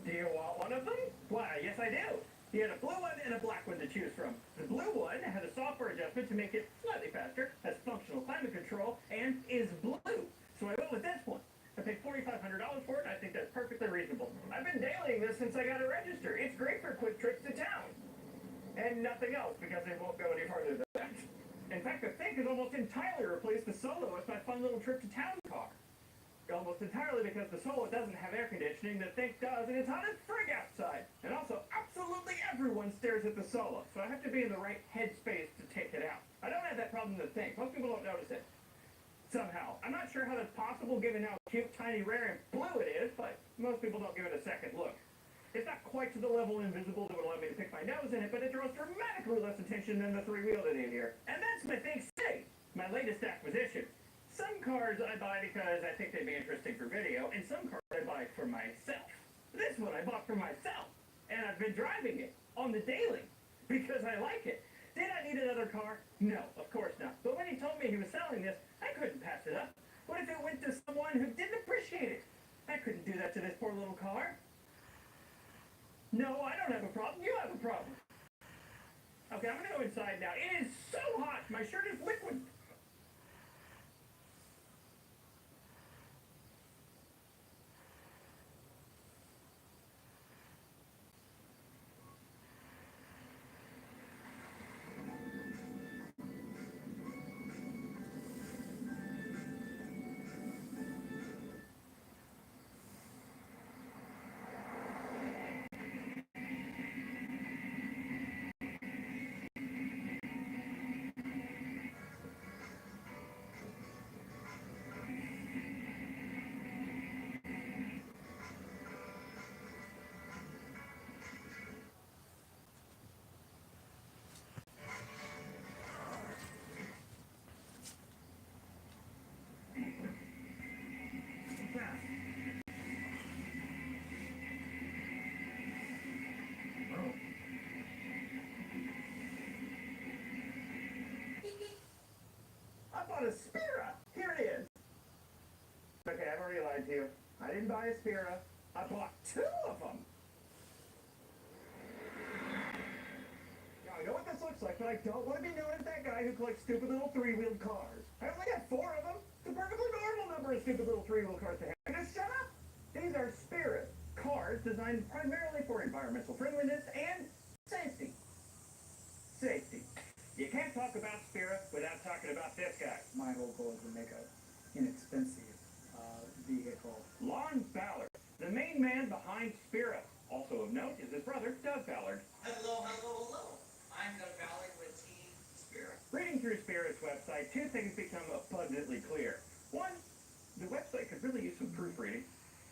Do you want one of them? Why, yes I do. He had a blue one and a black one to choose from. The blue one had a software adjustment to make it slightly faster, has functional climate control, and is blue. So I went with this one. I paid $4,500 for it, and I think that's perfectly reasonable. I've been dailying this since I got it registered. It's great for quick trips to town. And nothing else, because it won't go any farther than that. In fact, the thing has almost entirely replaced the Solo as my fun little trip to town car. Almost entirely because the Solo doesn't have air conditioning, the thing does, and it's hot as frig outside. And also, absolutely everyone stares at the Solo, so I have to be in the right headspace to take it out. I don't have that problem with the thing. Most people don't notice it. Somehow. I'm not sure how that's possible given how cute, tiny, rare, and blue it is, but most people don't give it a second look. It's not quite to the level invisible that would allow me to pick my nose in it, but it draws dramatically less attention than the three-wheeled in here. And that's my thing today, my latest acquisition. Some cars I buy because I think they'd be interesting for video, and some cars I buy for myself. This one I bought for myself, and I've been driving it on the daily because I like it. Did I need another car? No, of course not. But when he told me he was selling this, I couldn't pass it up. What if it went to someone who didn't appreciate it? I couldn't do that to this poor little car. No, I don't have a problem. You have a problem. Okay, I'm going to go inside now. It is so hot. My shirt is liquid. I bought a Spira. Here it is. Okay, I've already lied to you. I didn't buy a Spira. I bought two of them. Now, I know what this looks like, but I don't want to be known as that guy who collects stupid little three-wheeled cars. I only got four of them. It's a perfectly normal number of stupid little three-wheel cars to have. Just shut up. These are Spiras, cars designed primarily for environmental friendliness and safety. Safety. You can't talk about Spira without talking about this guy. My whole goal is to make an inexpensive vehicle. Lon Ballard, the main man behind Spira. Also of note is his brother, Doug Ballard. Hello, hello, hello. I'm Doug Ballard with Team Spira. Reading through Spira's website, two things become abundantly clear. One, the website could really use some proofreading.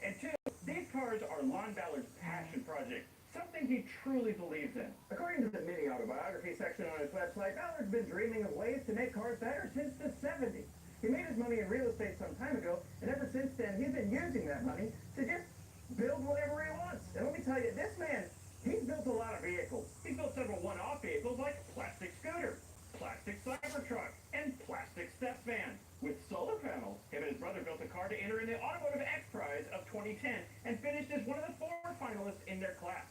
And two, these cars are Lon Ballard's passion project. Something he truly believes in. According to the mini autobiography section on his website, Ballard's been dreaming of ways to make cars better since the 70s. He made his money in real estate some time ago, and ever since then, he's been using that money to just build whatever he wants. And let me tell you, this man, he's built a lot of vehicles. He's built several one-off vehicles like plastic scooter, plastic Cybertruck, and plastic step van with solar panels. Him and his brother built a car to enter in the Automotive X Prize of 2010 and finished as one of the 4 finalists in their class.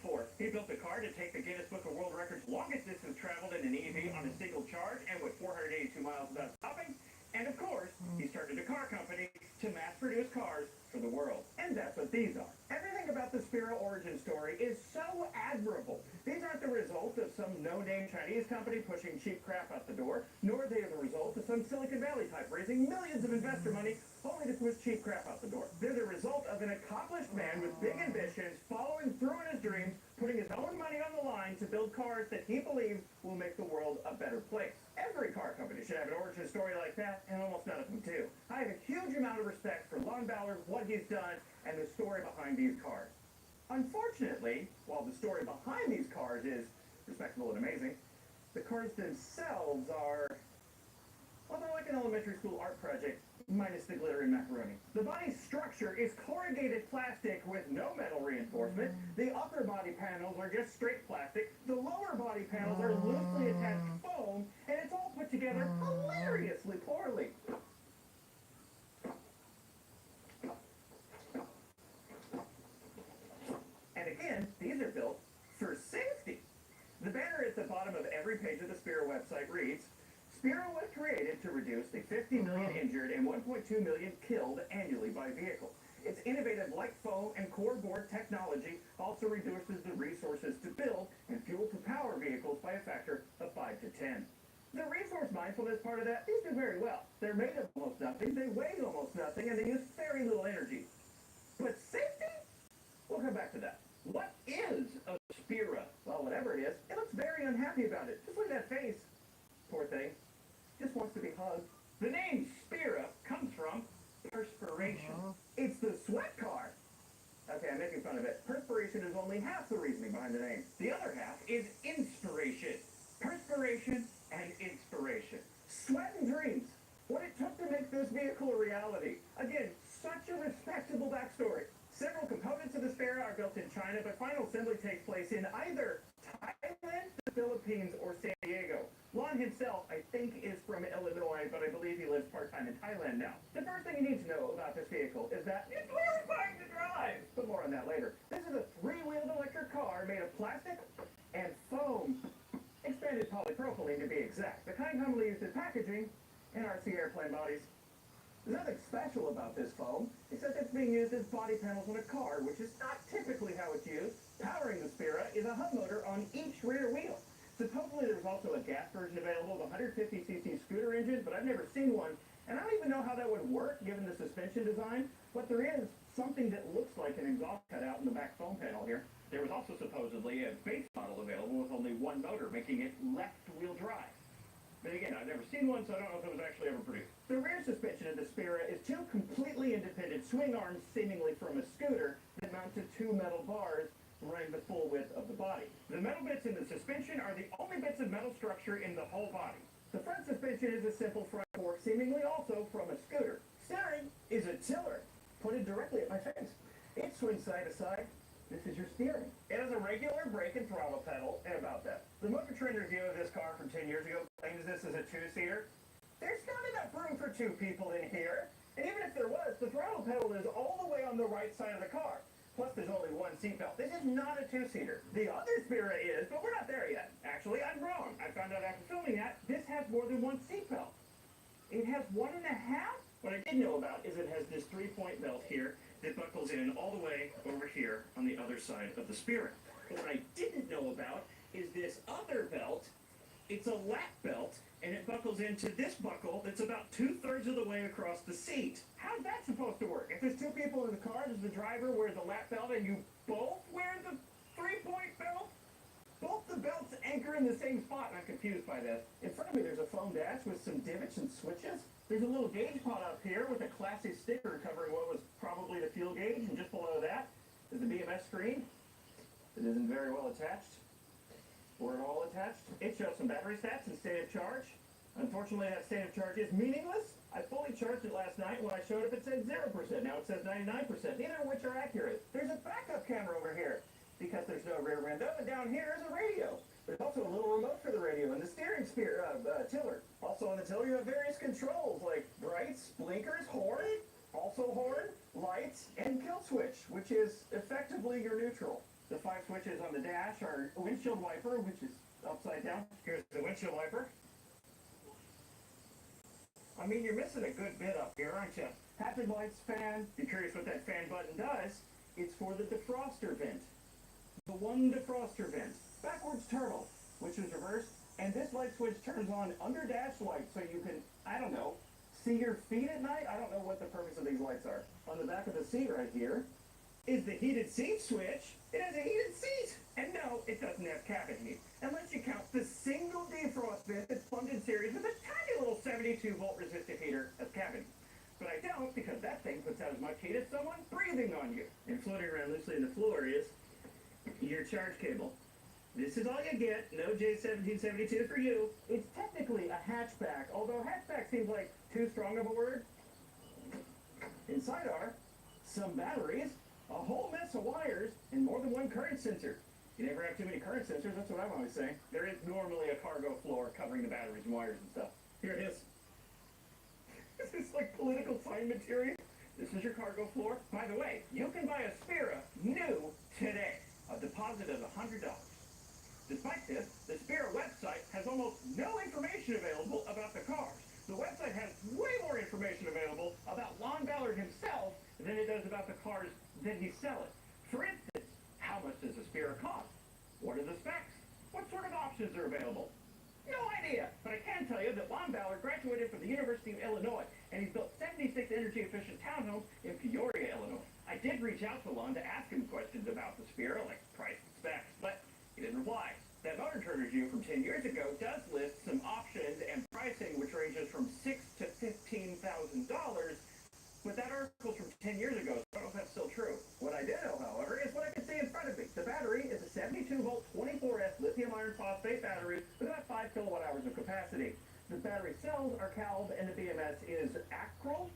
Fourth, he built a car to take the Guinness Book of World Records longest distance traveled in an EV on a single charge and with 482 miles without stopping. And of course, he started a car company to mass produce cars for the world. And that's what these are. Everything about the Spira origin story is so admirable. These aren't the result of some no-name Chinese company pushing cheap crap out the door, nor are they the result of some Silicon Valley type raising millions of investor money only to push cheap crap out the door. They're the result of an accomplished man with big ambitions, following through on his dreams, putting his own money on the line to build cars that he believes will make the world a better place. Every car company should have an origin story like that, and almost none of them do. I have a huge amount of respect for Lon Ballard's behind these cars. Unfortunately, while the story behind these cars is respectable and amazing, the cars themselves are, well, they're like an elementary school art project, minus the glitter and macaroni. The body structure is corrugated plastic with no metal reinforcement. The upper body panels are just straight plastic. The lower body panels are loosely attached foam, and it's all put together hilariously poorly. And again, these are built for safety. The banner at the bottom of every page of the Spira website reads, Spira was created to reduce the 50 million injured and 1.2 million killed annually by vehicle. Its innovative light foam and core board technology also reduces the resources to build and fuel to power vehicles by a factor of 5 to 10. The resource mindfulness part of that, these do very well. They're made of almost nothing, they weigh almost nothing, and they use very little energy. But safety? We'll come back to that. What is a Spira? Well, whatever it is, it looks very unhappy about it. Just look at that face. Poor thing. Just wants to be hugged. The name Spira comes from perspiration. It's the sweat car. Okay, I'm making fun of it. Perspiration is only half the reasoning behind the name. The other half is inspiration. Perspiration and inspiration. Sweat and dreams. What it took to make this vehicle a reality. Again, such a respectable backstory. Several components of the Spira are built in China, but final assembly takes place in either Thailand, the Philippines, or San Diego. Lon himself, I think, is from Illinois, but I believe he lives part-time in Thailand now. The first thing you need to know about this vehicle is that it's horrifying to drive, but more on that later. This is a three-wheeled electric car made of plastic and foam. Expanded polypropylene, to be exact. The kind commonly used in packaging and RC airplane bodies. There's nothing special about this foam, except it's being used as body panels on a car, which is not typically how it's used. Powering the Spira is a hub motor on each rear wheel. Supposedly there's also a gas version available of 150cc scooter engines, but I've never seen one, and I don't even know how that would work given the suspension design, but there is something that looks like an exhaust cutout in the back foam panel here. There was also supposedly a base model available with only one motor, making it left-wheel drive. But again, I've never seen one, so I don't know if it was actually ever produced. The rear suspension of the Spira is two completely independent swing arms, seemingly from a scooter, that mount to two metal bars running the full width of the body. The metal bits in the suspension are the only bits of metal structure in the whole body. The front suspension is a simple front fork, seemingly also from a scooter. Steering is a tiller, pointed directly at my face. It swings side to side. This is your steering. It has a regular brake and throttle pedal, and about that. The Motor Trend review of this car from 10 years ago claims this is a two-seater. There's not enough room for two people in here. And even if there was, the throttle pedal is all the way on the right side of the car. Plus, there's only one seatbelt. This is not a two-seater. The other Spira is, but we're not there yet. Actually, I'm wrong. I found out after filming that, this has more than one seatbelt. It has 1.5? What I did know about is it has this three-point belt here that buckles in all the way over here on the other side of the Spira. But what I didn't know about is this other belt. It's a lap belt, and it buckles into this buckle that's about 2/3 of the way across the seat. How's that supposed to work? If there's two people in the car, does the driver wear the lap belt and you both wear the three-point belt? Both the belts anchor in the same spot, and I'm confused by this. In front of me, there's a foam dash with some divots and switches. There's a little gauge pot up here with a classy sticker covering what was probably the fuel gauge, and just below that is the BMS screen. It isn't very well attached, or at all attached. It shows some battery stats and state of charge. Unfortunately, that state of charge is meaningless. I fully charged it last night. When I showed up, it said 0%. Now it says 99%, neither of which are accurate. There's a backup camera over here, because there's no rear window, and down here is a radio. There's also a little remote for the radio and the steering tiller. Also on the tiller, you have various controls like brights, blinkers, horn, also horn, lights, and kill switch, which is effectively your neutral. The 5 switches on the dash are a windshield wiper, which is upside down. Here's the windshield wiper. I mean, you're missing a good bit up here, aren't you? Hazard lights, fan. If you're curious what that fan button does, it's for the defroster vent. The one defroster vent. Backwards turtle, which is reversed, and this light switch turns on under dash light so you can, I don't know, see your feet at night? I don't know what the purpose of these lights are. On the back of the seat right here is the heated seat switch. It has a heated seat! And no, it doesn't have cabin heat, unless you count the single defrost vent that's plumbed in series with a tiny little 72-volt resistive heater as cabin. But I don't because that thing puts out as much heat as someone breathing on you. And floating around loosely on the floor is your charge cable. This is all you get. No J1772 for you. It's technically a hatchback, although hatchback seems like too strong of a word. Inside are some batteries, a whole mess of wires, and more than one current sensor. You never have too many current sensors, that's what I'm always saying. There is normally a cargo floor covering the batteries and wires and stuff. Here it is. This is like political sign material. This is your cargo floor. By the way, you can buy a Spira new today. A deposit of $100. Despite this, the Spira website has almost no information available about the cars. The website has way more information available about Lon Ballard himself than it does about the cars that he's selling. For instance, how much does a Spira cost? What are the specs? What sort of options are available? No idea, but I can tell you that Lon Ballard graduated from the University of Illinois, and he's built 76 energy-efficient townhomes in Peoria, Illinois. I did reach out to Lon to ask him questions about the Spira, like price and specs, but he didn't reply. That Motor Trend review from 10 years ago does list some options and pricing which ranges from $6,000 to $15,000, but that article's from 10 years ago, so I don't know if that's still true. What I did know, however, is what I can see in front of me. The battery is a 72-volt 24S lithium iron phosphate battery with about 5 kilowatt hours of capacity. The battery cells are CALB and the BMS is Acryl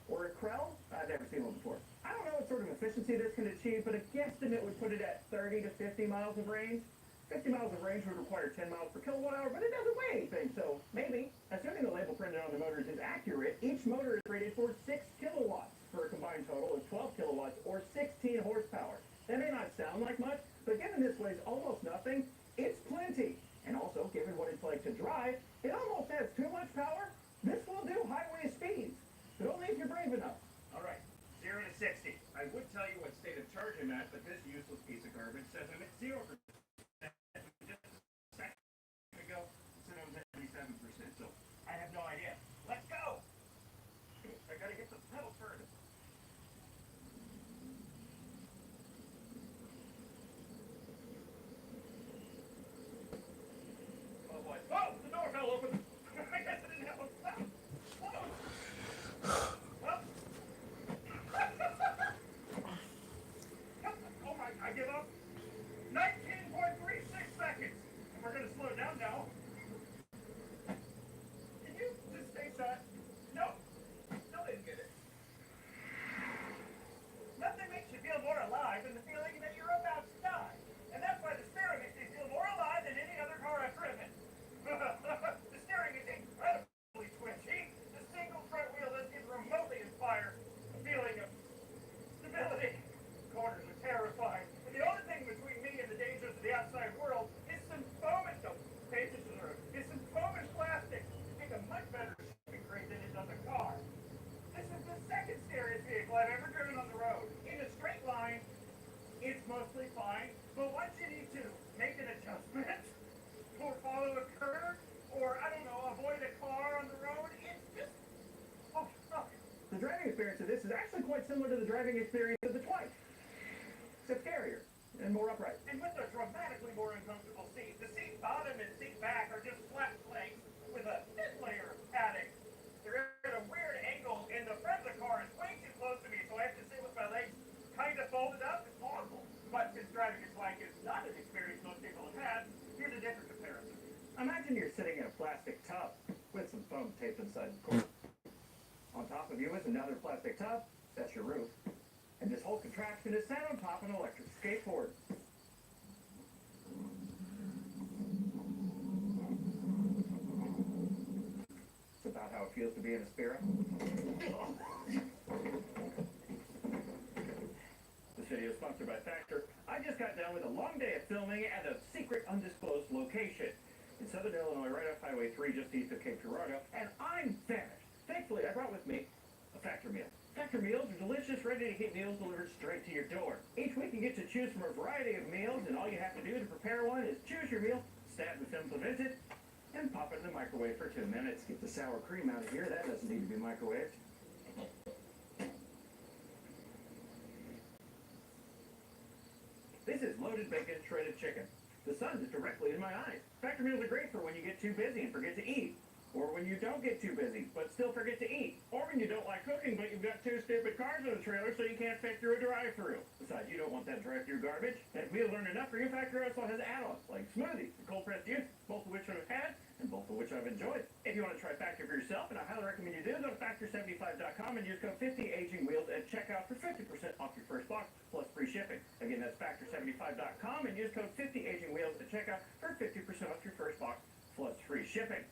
or Acrel. I've never seen one before. I don't know what sort of efficiency this can achieve, but a guesstimate would put it at 30 to 50 miles of range. 50 miles of range would require 10 miles per kilowatt hour, but it doesn't weigh anything, so maybe. Assuming the label printed on the motors is accurate, each motor is rated for 6 kilowatts for a combined total of 12 kilowatts or 16 horsepower. That may not sound like much, but given this weighs almost nothing, it's plenty. And also, given what it's like to drive, it almost has too much power. This will do highway speeds, but only if you're brave enough. All right, 0 to 60. I would tell you what state of charge I'm at, but this useless piece of garbage says I'm at 0%. Just a second ago, said I was at 37%, so I have no idea. Let's go! I gotta get the pedal turned. Oh boy. Oh! The door fell open! I guess I didn't have a flap. Well. Oh my, I give up. 19.36 seconds. And we're gonna slow down now. Can you just stay shut? No. No, they didn't get it. Nothing makes you feel more alive than the feeling that you're about to die. And that's why the Spira makes me feel more alive than any other car I've driven. The steering is incredibly twitchy. The single front wheel doesn't even remotely inspire a feeling of stability. Corners are terrifying. And the only thing between me and the dangers of the outside world is some foam and some foam and plastic. Make a much better shipping grade than it does a car. This is the second scariest vehicle I've ever driven on the road. In a straight line, it's mostly fine, but once you need to make an adjustment, or follow a curve, or, I don't know, avoid a car on the road, it's just, oh, fuck. The driving experience of this is actually quite similar to the driving experience of the Twice, except scarier and more upright. And with a dramatically more uncomfortable seat. The seat bottom and seat back are just flat planks with a thin layer of padding. They're at a weird angle, and the front of the car is way too close to me, so I have to sit with my legs kind of folded up. It's horrible. But since driving a bike is not an experience most people have had, here's a different comparison. Imagine you're sitting in a plastic tub with some foam taped inside the corner. On top of you is another plastic tub. That's your roof. And this whole contraption is sat on top of an electric skateboard. It's about how it feels to be in a Spira. This video is sponsored by Factor. I just got done with a long day of filming at a secret undisclosed location in southern Illinois, right off Highway 3, just east of Cape Girardeau, and I'm famished. Thankfully, I brought with me a Factor meal. Factor meals are delicious, ready-to-eat meals delivered straight to your door. Each week you get to choose from a variety of meals, and all you have to do to prepare one is choose your meal, stab the film it, and pop it in the microwave for 2 minutes. Get the sour cream out of here. That doesn't need to be microwaved. This is loaded bacon, shredded chicken. The sun is directly in my eyes. Factor meals are great for when you get too busy and forget to eat. Or when you don't get too busy, but still forget to eat. Or when you don't like cooking, but you've got 2 stupid cars in the trailer, so you can't fit through a drive-thru. Besides, you don't want that drive-thru garbage. And if wheels aren't enough for you, Factor also has add-ons, like smoothies and cold-pressed juice, both of which I've had, and both of which I've enjoyed. If you want to try Factor for yourself, and I highly recommend you do, go to Factor75.com and use code 50AgingWheels at checkout for 50% off your first box, plus free shipping. Again, that's Factor75.com and use code 50AgingWheels at checkout for 50% off your first box, plus free shipping.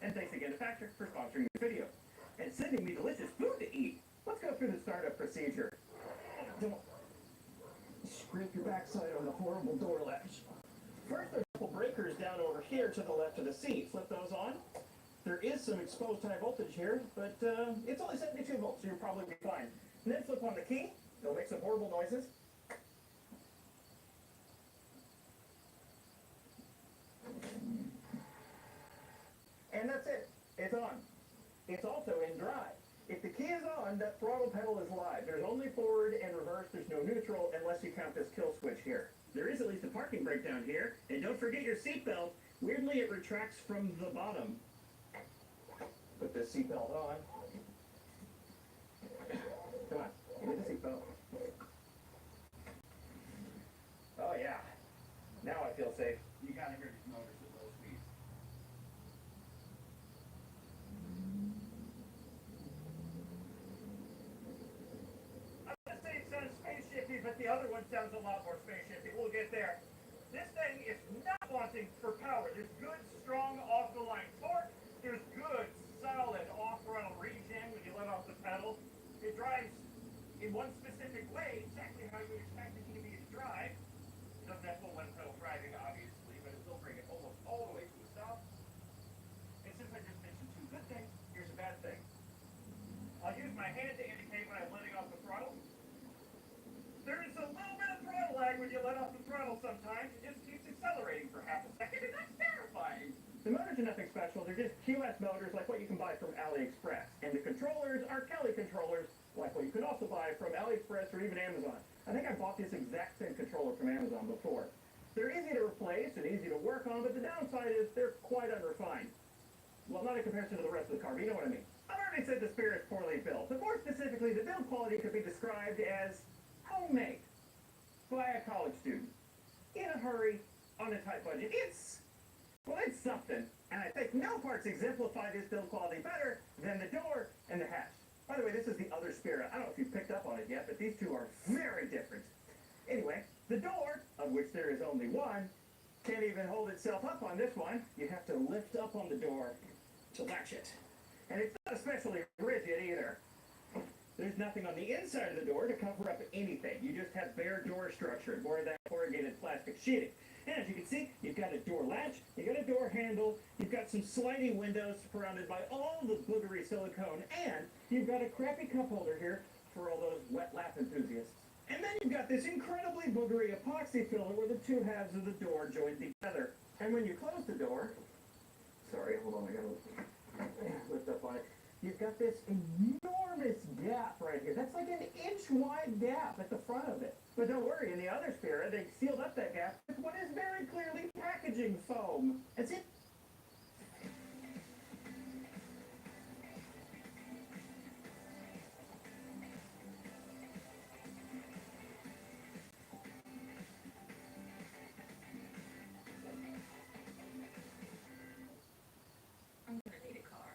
And thanks again to Factor for sponsoring the video and sending me delicious food to eat. Let's go through the startup procedure. Don't scrape your backside on the horrible door latch. First, there's a couple breakers down over here to the left of the seat. Flip those on. There is some exposed high voltage here, but it's only 72 volts, so you'll probably be fine. And then flip on the key. It'll make some horrible noises. And that's it. It's on. It's also in drive. If the key is on, that throttle pedal is live. There's only forward and reverse. There's no neutral unless you count this kill switch here. There is at least a parking brake down here. And don't forget your seatbelt. Weirdly, it retracts from the bottom. Put this seatbelt on. Come on. Get the seatbelt. Oh, yeah. Now I feel safe. You gotta hear these motors at low speeds. I'm gonna say it sounds spaceshipy, but the other one sounds a lot more spaceshipy. We'll get there. This thing is not wanting for power. There's good, strong, off-the-line torque. There's good, solid off-throttle regen when you let off the pedal. It drives in one specific way, exactly how you would expect an EV to drive. It doesn't have full one-pedal driving, obviously, but it will bring it almost all the way to a stop. And since I just mentioned 2 good things, here's a bad thing. I'll use my hand to indicate when I'm letting off the throttle. There is a little bit of throttle lag when you let off the throttle sometimes. It just keeps accelerating for half a second, and that's terrifying. The motors are nothing special. They're just QS motors like what you can buy from AliExpress. And the controllers are Kelly controllers like what you can also buy from AliExpress or even Amazon. I think I bought this exact same controller from Amazon before. They're easy to replace and easy to work on, but the downside is they're quite unrefined. Well, not in comparison to the rest of the car, but you know what I mean. I've already said the Spira is poorly built, but more specifically, the build quality could be described as homemade by a college student in a hurry on a tight budget. It's something, and I think no parts exemplify this build quality better than the door and the hatch. By the way, this is the other Spira. I don't know if you picked up on it yet, but these two are very different. Anyway, the door, of which there is only one, can't even hold itself up on this one. You have to lift up on the door to latch it. And it's not especially rigid either. There's nothing on the inside of the door to cover up anything. You just have bare door structure, more of that corrugated plastic sheeting. And as you can see, you've got a door latch, you've got a door handle, you've got some sliding windows surrounded by all the boogery silicone, and you've got a crappy cup holder here for all those wet lap enthusiasts. And then you've got this incredibly boogery epoxy filler where the 2 halves of the door join together. And when you close the door, sorry, hold on, I gotta lift up on it. You've got this enormous gap right here. That's like an inch-wide gap at the front of it. But don't worry, in the other Spira, they sealed up that gap with what is very clearly packaging foam. That's it. I'm gonna need a car.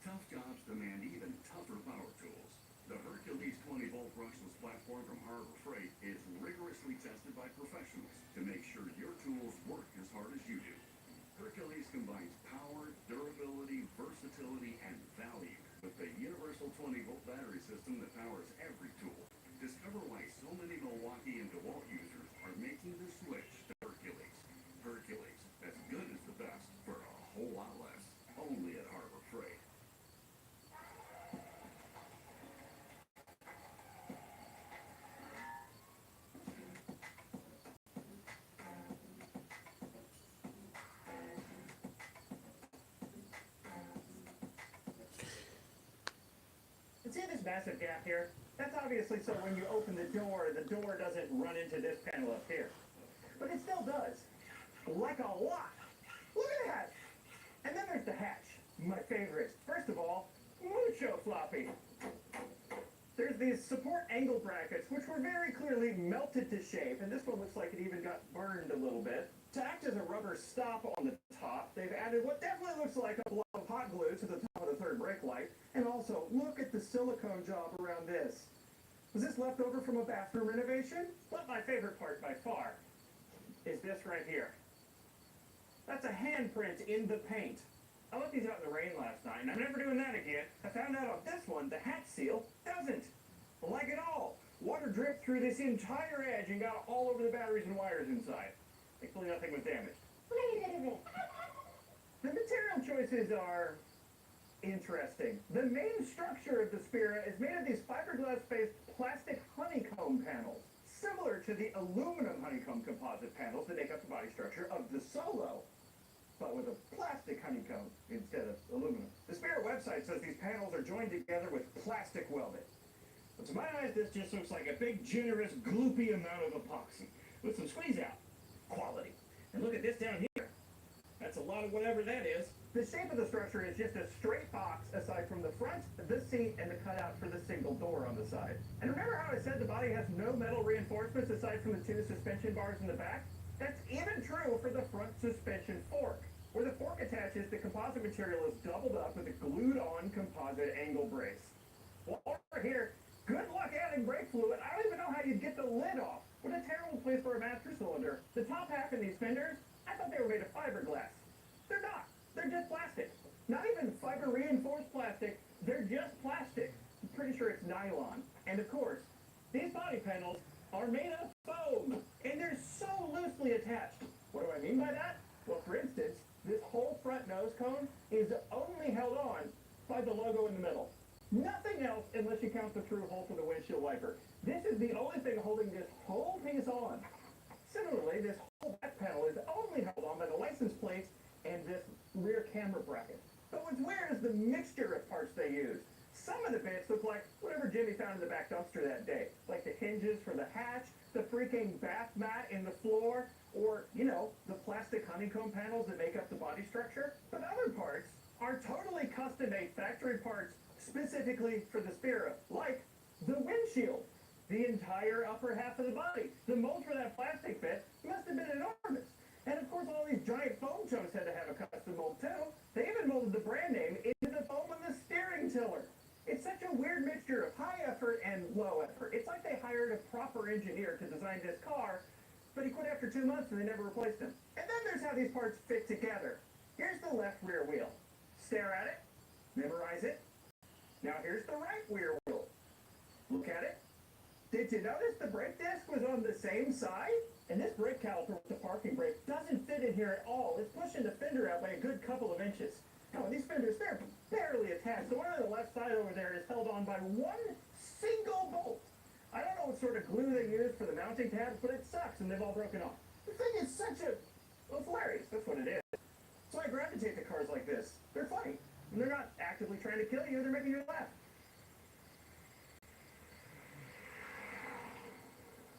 Tough jobs demand even tougher power tools. The Hercules 20-volt brushless platform from Harbor Freight is rigorously tested by professionals to make sure your tools work as hard as you do. Hercules combines power, durability, versatility, and value with the universal 20-volt battery system that powers every tool. Discover why so many Milwaukee and DeWalt users are making the switch to Hercules. Hercules, as good as the best for a whole lot less. Only at Harbor Freight. See this massive gap here? That's obviously so when you open the door doesn't run into this panel up here. but it still does. Like a lot. Look at that! And then there's the hatch, my favorite. First of all, mucho floppy. There's these support angle brackets, which were very clearly melted to shape, and this one looks like it even got burned a little bit. To act as a rubber stop on the top, they've added what definitely looks like a blob of hot glue to the top of the third brake light. And also, look at the silicone job around this. Was this left over from a bathroom renovation? But my favorite part by far is this right here. That's a handprint in the paint. I left these out in the rain last night, and I'm never doing that again. I found out on this one, the hatch seal doesn't. Like it all. Water dripped through this entire edge and got all over the batteries and wires inside. Thankfully, nothing was damaged. The material choices are interesting. The main structure of the Spira is made of these fiberglass-based plastic honeycomb panels, similar to the aluminum honeycomb composite panels that make up the body structure of the Solo, but with a plastic honeycomb instead of aluminum. The Spira website says these panels are joined together with plastic welding. But to my eyes, this just looks like a big, generous, gloopy amount of epoxy with some squeeze out. Quality. And look at this down here. That's a lot of whatever that is. The shape of the structure is just a straight box aside from the front, the seat, and the cutout for the single door on the side. And remember how I said the body has no metal reinforcements aside from the two suspension bars in the back? That's even true for the front suspension fork. Where the fork attaches, the composite material is doubled up with a glued-on composite angle brace. Well, over here, good luck adding brake fluid. I don't even know how you'd get the lid off. What a terrible place for a master cylinder. The top half of these fenders, I thought they were made of fiberglass. They're not. They're just plastic. Not even fiber-reinforced plastic. They're just plastic. I'm pretty sure it's nylon. And of course, these body panels are made of foam, and they're so loosely attached. What do I mean by that? Well, for instance, this whole front nose cone is only held on by the logo in the middle. Nothing else unless you count the through hole for the windshield wiper. This is the only thing holding this whole piece on. Similarly, this whole back panel is only held on by the license plates and this rear camera bracket. But what's weird is the mixture of parts they use. Some of the bits look like whatever Jimmy found in the back dumpster that day. Like the hinges for the hatch, the freaking bath mat in the floor, or, you know, the plastic honeycomb panels that make up the body structure. But other parts are totally custom-made factory parts specifically for the Spira, like the windshield, the entire upper half of the body. The mold for that plastic bit must have been enormous. And of course, all these giant foam chunks had to have a custom mold too. They even molded the brand name into the foam on the steering tiller. It's such a weird mixture of high effort and low effort. It's like they hired a proper engineer to design this car, but he quit after 2 months and they never replaced him. And then there's how these parts fit together. Here's the left rear wheel. Stare at it, memorize it. Now here's the right rear wheel. Look at it. Did you notice the brake disc was on the same side? And this brake caliper with the parking brake doesn't fit in here at all. It's pushing the fender out by a good couple of inches. Now, these fenders, they're barely attached. The one on the left side over there is held on by one single bolt. I don't know what sort of glue they use for the mounting tabs, but it sucks, and they've all broken off. The thing is such a... well, it's hilarious. That's what it is. So I gravitate to cars like this. They're funny. And they're not actively trying to kill you. They're making you laugh.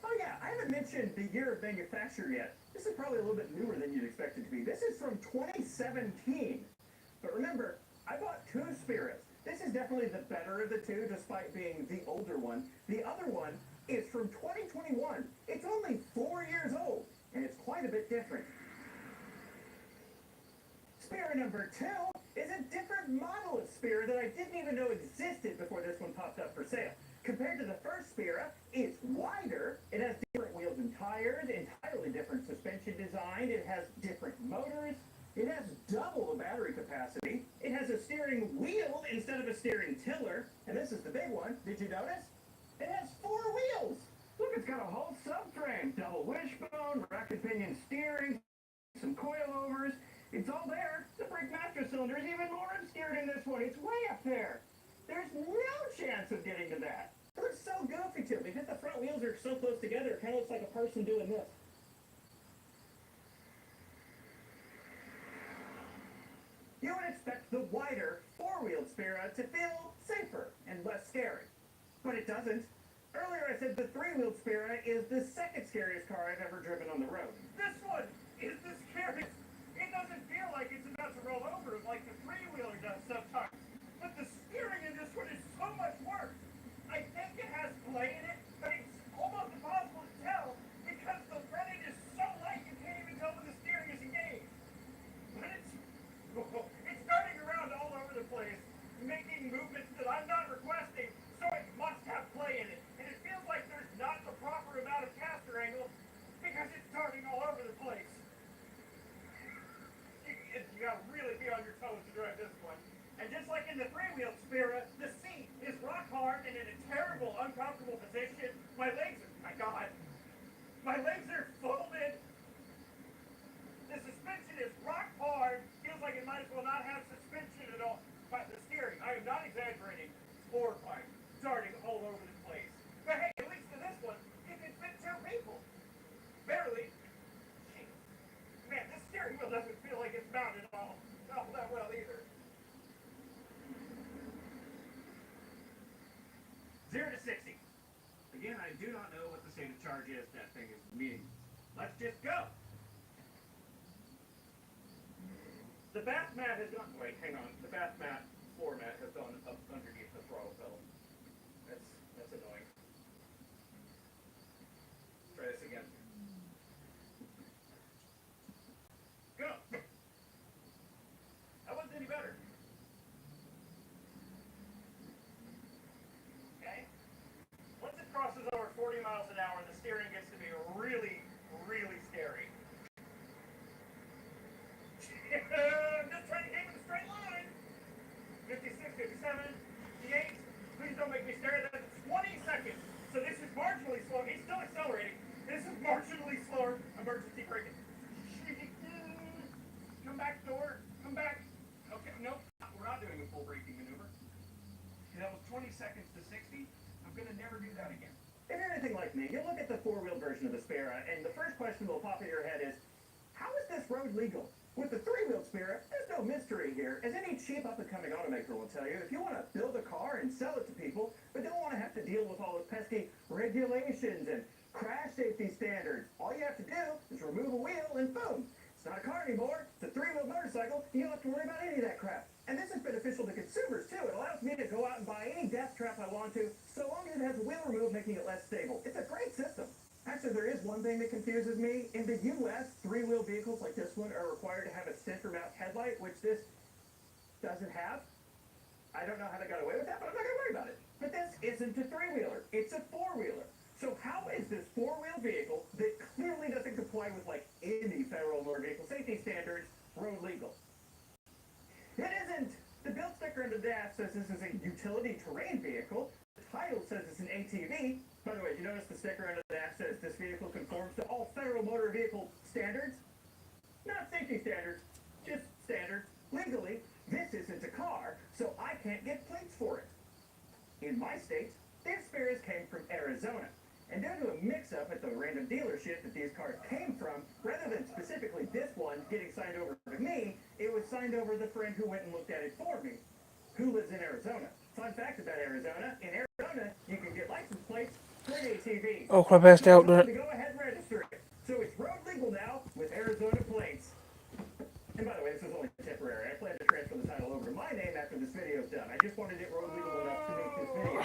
Oh yeah, I haven't mentioned the year of manufacture yet. This is probably a little bit newer than you'd expect it to be. This is from 2017. But remember, I bought two Spiras. This is definitely the better of the two, despite being the older one. The other one is from 2021. It's only 4 years old, and it's quite a bit different. Spira number 2 is a different model of Spira that I didn't even know existed before this one popped up for sale. Compared to the first Spira, it's wider, it has different wheels and tires, entirely different suspension design, it has different motors, it has double the battery capacity, it has a steering wheel instead of a steering tiller, and this is the big one, did you notice? It has 4 wheels! Look, it's got a whole subframe, double wishbone, rack and pinion steering, some coilovers, it's all there. The brake master cylinder is even more obscured in this one, it's way up there. There's no chance of getting to that. It looks so goofy too, because the front wheels are so close together, it kind of looks like a person doing this. You would expect the wider, 4-wheeled Spira to feel safer and less scary. But it doesn't. Earlier I said the three-wheeled Spira is the second scariest car I've ever driven on the road. This one is the scariest. It doesn't feel like it's about to roll over like the three-wheeler does sometimes. But the steering in this one is so much worse. I think it has play in it, but it's almost impossible to tell because the running is so light you can't even tell when the steering is engaged. But it's darting around all over the place, making movements that I'm not requesting, so it must have play in it. And it feels like there's not the proper amount of caster angle because it's darting all over the place. You gotta really be on your toes to drive this one. And just like in the three-wheeled Spira, the seat is rock hard and in a terrible, uncomfortable position. My legs are folded. The suspension is rock hard. Feels like it might as well not have suspension at all. But the steering, I am not exaggerating. It's horrifying. Darting all over the place. But hey, at least in this one, you can fit two people. Barely. Man, this steering wheel doesn't feel like it's mounted all that well either. 0 to 60. Again, I do not know what the state of charge is. That thing is meaningless. Let's just go. The bath mat has gone. Wait, hang on. The bath mat floor mat has gone up underneath the throttle pedal. That's annoying. Try this again. Go. That wasn't any better. Okay. Once it crosses over 40 miles an hour, the steering gets to be really, really scary. Just trying to keep it a straight line. 56, 57, 58. Please don't make me stare at that. 20 seconds. So this is marginally slow. He's still accelerating. This is marginally slower. Emergency braking. Come back, door. Come back. Okay, nope. We're not doing a full braking maneuver. That was 20 seconds to 60. I'm going to never do that again. If you're anything like me, you look at the four-wheel version of the Spira, and the first question that will pop in your head is, how is this road legal? With the three-wheel Spira, there's no mystery here. As any cheap up-and-coming automaker will tell you, if you want to build a car and sell it to people, but don't want to have to deal with all those pesky regulations and crash safety standards, all you have to do is remove a wheel and boom. It's not a car anymore. It's a three-wheel motorcycle. You don't have to worry about any of that crap. And this is beneficial to consumers, too. It allows me to go out and buy any death trap I want to, so long as it has a wheel removed, making it less stable. It's a great system. Actually, there is one thing that confuses me. In the U.S., three-wheel vehicles like this one are required to have a center mount headlight, which this doesn't have. I don't know how they got away with that, but I'm not going to worry about it. But this isn't a three-wheeler. It's a four-wheeler. So how is this four-wheel vehicle that clearly doesn't comply with, like, any federal motor vehicle safety standards road legal? It isn't. The build sticker under the dash says this is a utility terrain vehicle. The title says it's an ATV. By the way, you notice the sticker under the dash says this vehicle conforms to all federal motor vehicle standards? Not safety standards, just standards. Legally, this isn't a car, so I can't get plates for it. In my state, these Spiras came from Arizona. And due to a mix-up at the random dealership that these cars came from, rather than specifically this one getting signed over to me, it was signed over to the friend who went and looked at it for me, who lives in Arizona. Fun fact about Arizona, in Arizona, you can get license plates for an ATV. Oh, I passed out, To go ahead and register it. So it's road legal now with Arizona plates. And by the way, this is only temporary. I plan to transfer the title over to my name after this video is done. I just wanted it road legal enough to make this video.